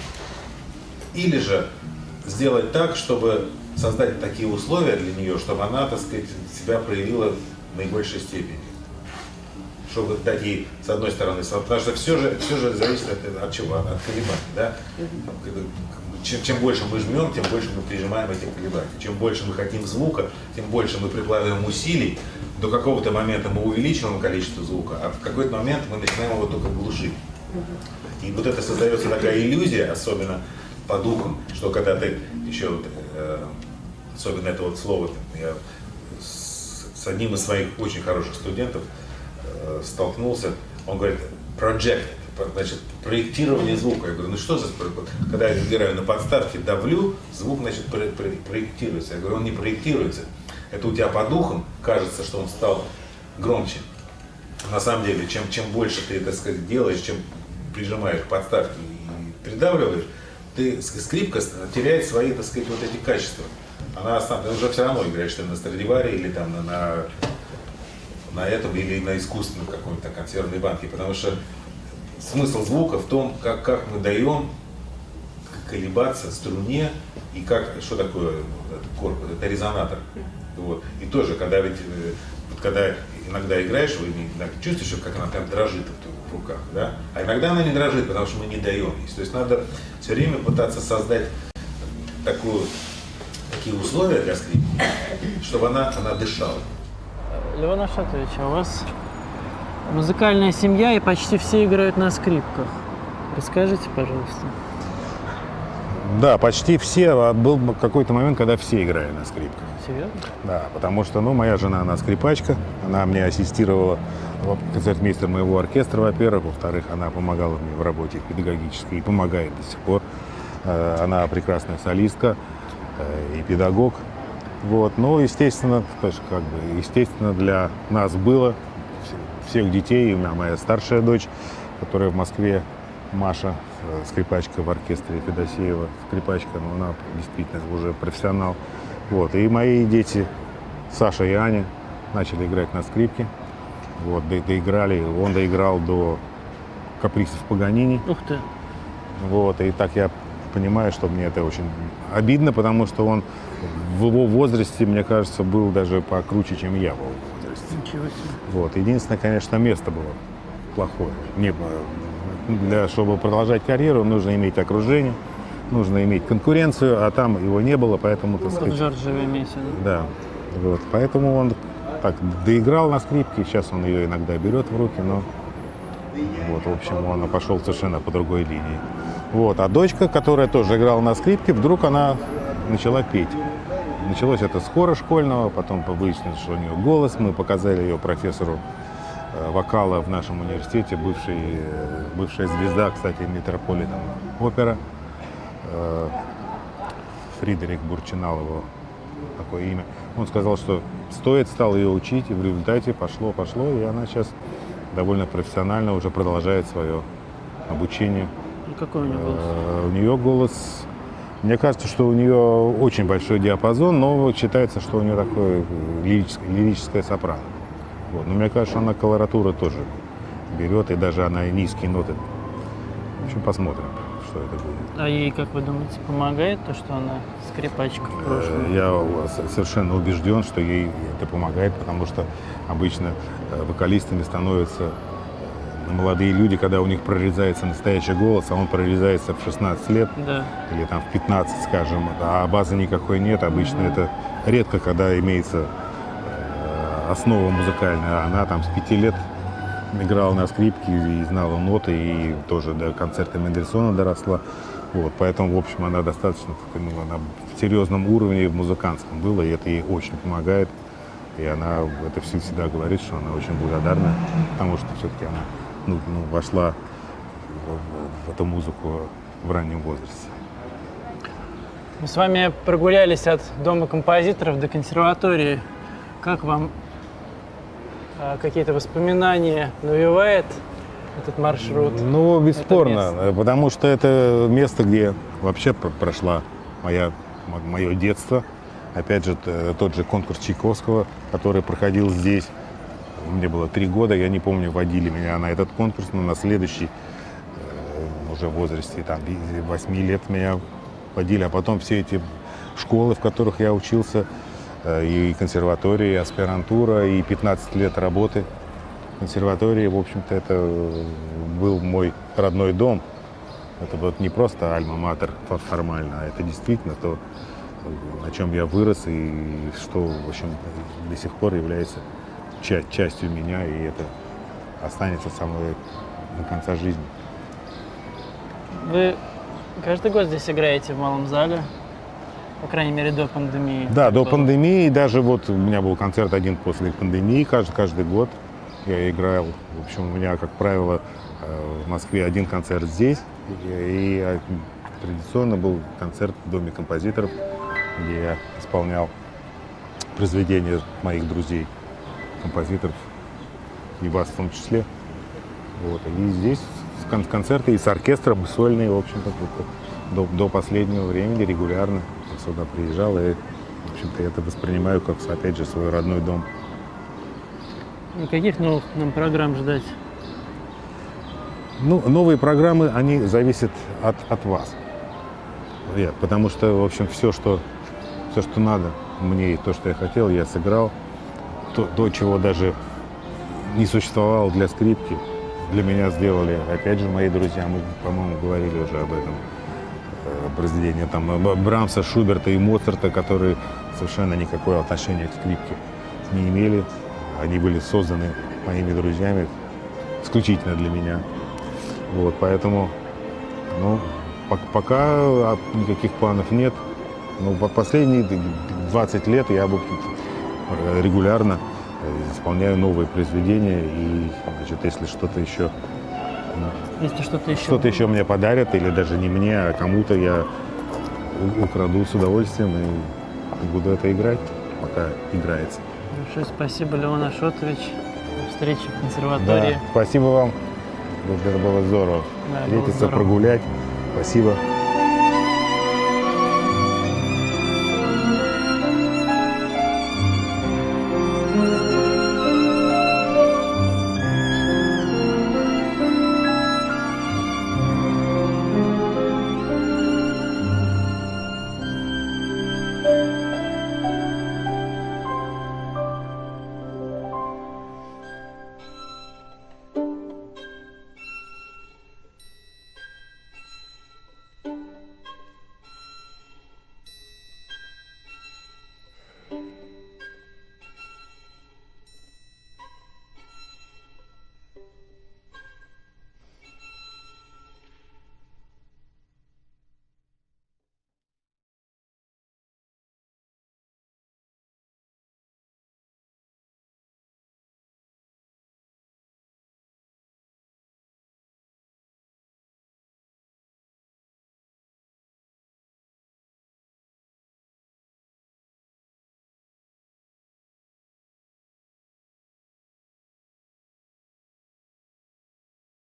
Или же сделать так, чтобы создать такие условия для нее, чтобы она, так сказать, себя проявила в наибольшей степени. Чтобы дать ей, с одной стороны, потому что все же зависит от чего? От колебаний, да? Чем больше мы жмем, тем больше мы прижимаем эти колебания. Чем больше мы хотим звука, тем больше мы прикладываем усилий. До какого-то момента мы увеличиваем количество звука, а в какой-то момент мы начинаем его только глушить. И вот это создается такая иллюзия, особенно по духам, что когда ты еще, особенно это вот слово, я с одним из своих очень хороших студентов столкнулся, он говорит, project, значит, проектирование звука. Я говорю, ну что за, когда я играю на подставке, давлю, звук, значит, проектируется. Я говорю, он не проектируется. Это у тебя по духам кажется, что он стал громче. На самом деле, чем больше ты, так сказать, делаешь, чем прижимаешь к подставке и придавливаешь, скрипка теряет свои, так сказать, вот эти качества. Ты уже все равно играешь ты на Страдивари или там на этом, или на искусственном какой-то консервной банке, потому что смысл звука в том, как мы даем колебаться струне и что такое корпус, это резонатор. Вот. И тоже, когда иногда играешь, вы иногда чувствуешь, как она прям дрожит в руках, да? А иногда она не дрожит, потому что мы не даем ей. То есть надо все время пытаться создать такие условия для скрипки, чтобы она дышала. Левон Ашотович, а у вас музыкальная семья и почти все играют на скрипках. Расскажите, пожалуйста. Да, почти все. А был какой-то момент, когда все играли на скрипках. Серьезно? Да, потому что, моя жена, она скрипачка, она мне ассистировала, концертмейстер моего оркестра, во-первых, во-вторых, она помогала мне в работе педагогической и помогает до сих пор. Она прекрасная солистка и педагог. Вот. Но, естественно, для нас было, всех детей, у меня моя старшая дочь, которая в Москве, Маша, скрипачка в оркестре Федосеева, скрипачка, но она действительно уже профессионал. Вот. И мои дети, Саша и Аня, начали играть на скрипке. Вот, доиграли, он доиграл до капризов Паганини. Ух ты! Вот, и так я понимаю, что мне это очень обидно, потому что он в его возрасте, мне кажется, был даже покруче, чем я в его возрасте. Ничего себе. Вот. Единственное, конечно, место было плохое. Чтобы продолжать карьеру, нужно иметь окружение, нужно иметь конкуренцию, а там его не было, поэтому, так сказать... В Жоржеве Мессине. Да. Вот. Поэтому он так доиграл на скрипке, сейчас он ее иногда берет в руки, но вот, в общем, он пошел совершенно по другой линии. Вот. А дочка, которая тоже играла на скрипке, вдруг она начала петь. Началось это с хора школьного, потом выяснилось, что у нее голос. Мы показали ее профессору вокала в нашем университете, бывшая звезда, кстати, Метрополитен опера. Фридерик Бурчинал его такое имя. Он сказал, что стал ее учить, и в результате пошло, и она сейчас довольно профессионально уже продолжает свое обучение. И какой у нее голос? У нее голос, мне кажется, что у нее очень большой диапазон, но считается, что у нее такое лирическое сопрано. Вот. Но мне кажется, она колоратура тоже берет, и даже она и низкие ноты. В общем, посмотрим, что это будет. А ей, как вы думаете, помогает то, что она скрипачка в прошлом? Я совершенно убежден, что ей это помогает, потому что обычно вокалистами становятся молодые люди, когда у них прорезается настоящий голос, а он прорезается в 16 лет, Да. или там в 15, скажем, а базы никакой нет. Обычно это редко, когда имеется основа музыкальная. Она там с 5 лет играла на скрипке и знала ноты, и тоже до концерта Мендельсона доросла. Вот, поэтому, в общем, она достаточно она в серьезном уровне в музыкантском была, и это ей очень помогает. И она это всегда говорит, что она очень благодарна, потому что все-таки она вошла в эту музыку в раннем возрасте. Мы с вами прогулялись от Дома композиторов до консерватории. Как вам какие-то воспоминания навевает этот маршрут? Ну, бесспорно, потому что это место, где вообще прошла мое детство. Опять же, тот же конкурс Чайковского, который проходил здесь. Мне было 3 года, я не помню, водили меня на этот конкурс, но на следующий, уже в возрасте 8 лет меня водили, а потом все эти школы, в которых я учился, и консерватория, и аспирантура, и 15 лет работы в консерватории. В общем-то, это был мой родной дом. Это вот не просто альма-матер формально, а это действительно то, на чем я вырос и что, в общем, до сих пор является частью меня, и это останется со мной до конца жизни. Вы каждый год здесь играете в малом зале? По крайней мере, до пандемии. Да, до было. пандемии, даже вот у меня был концерт один после пандемии, каждый год я играл. В общем, у меня, как правило, в Москве один концерт здесь, и традиционно был концерт в Доме композиторов, где я исполнял произведения моих друзей, композиторов, и вас в том числе. Вот. И здесь концерты и с оркестром, и сольные, в общем-то, до последнего времени регулярно сюда приезжал, и, в общем-то, я это воспринимаю как, опять же, свой родной дом. Каких новых нам программ ждать? Ну, новые программы, они зависят от вас. Потому что, в общем, все, что надо мне и то, что я хотел, я сыграл. То, чего даже не существовало для скрипки, для меня сделали, опять же, мои друзья. Мы, по-моему, говорили уже об этом. Произведения там Брамса, Шуберта и Моцарта, которые совершенно никакого отношения к скрипке не имели. Они были созданы моими друзьями исключительно для меня. Вот, поэтому, ну, пока никаких планов нет. Но последние 20 лет я регулярно исполняю новые произведения. И, значит, если что-то еще... Что-то еще мне подарят, или даже не мне, а кому-то, я украду с удовольствием и буду это играть, пока играется. Большое спасибо, Левон Ашотович. До встречи в консерватории. Да, спасибо вам. Это было здорово. Да, было Встретиться, здорово. прогулять. Спасибо.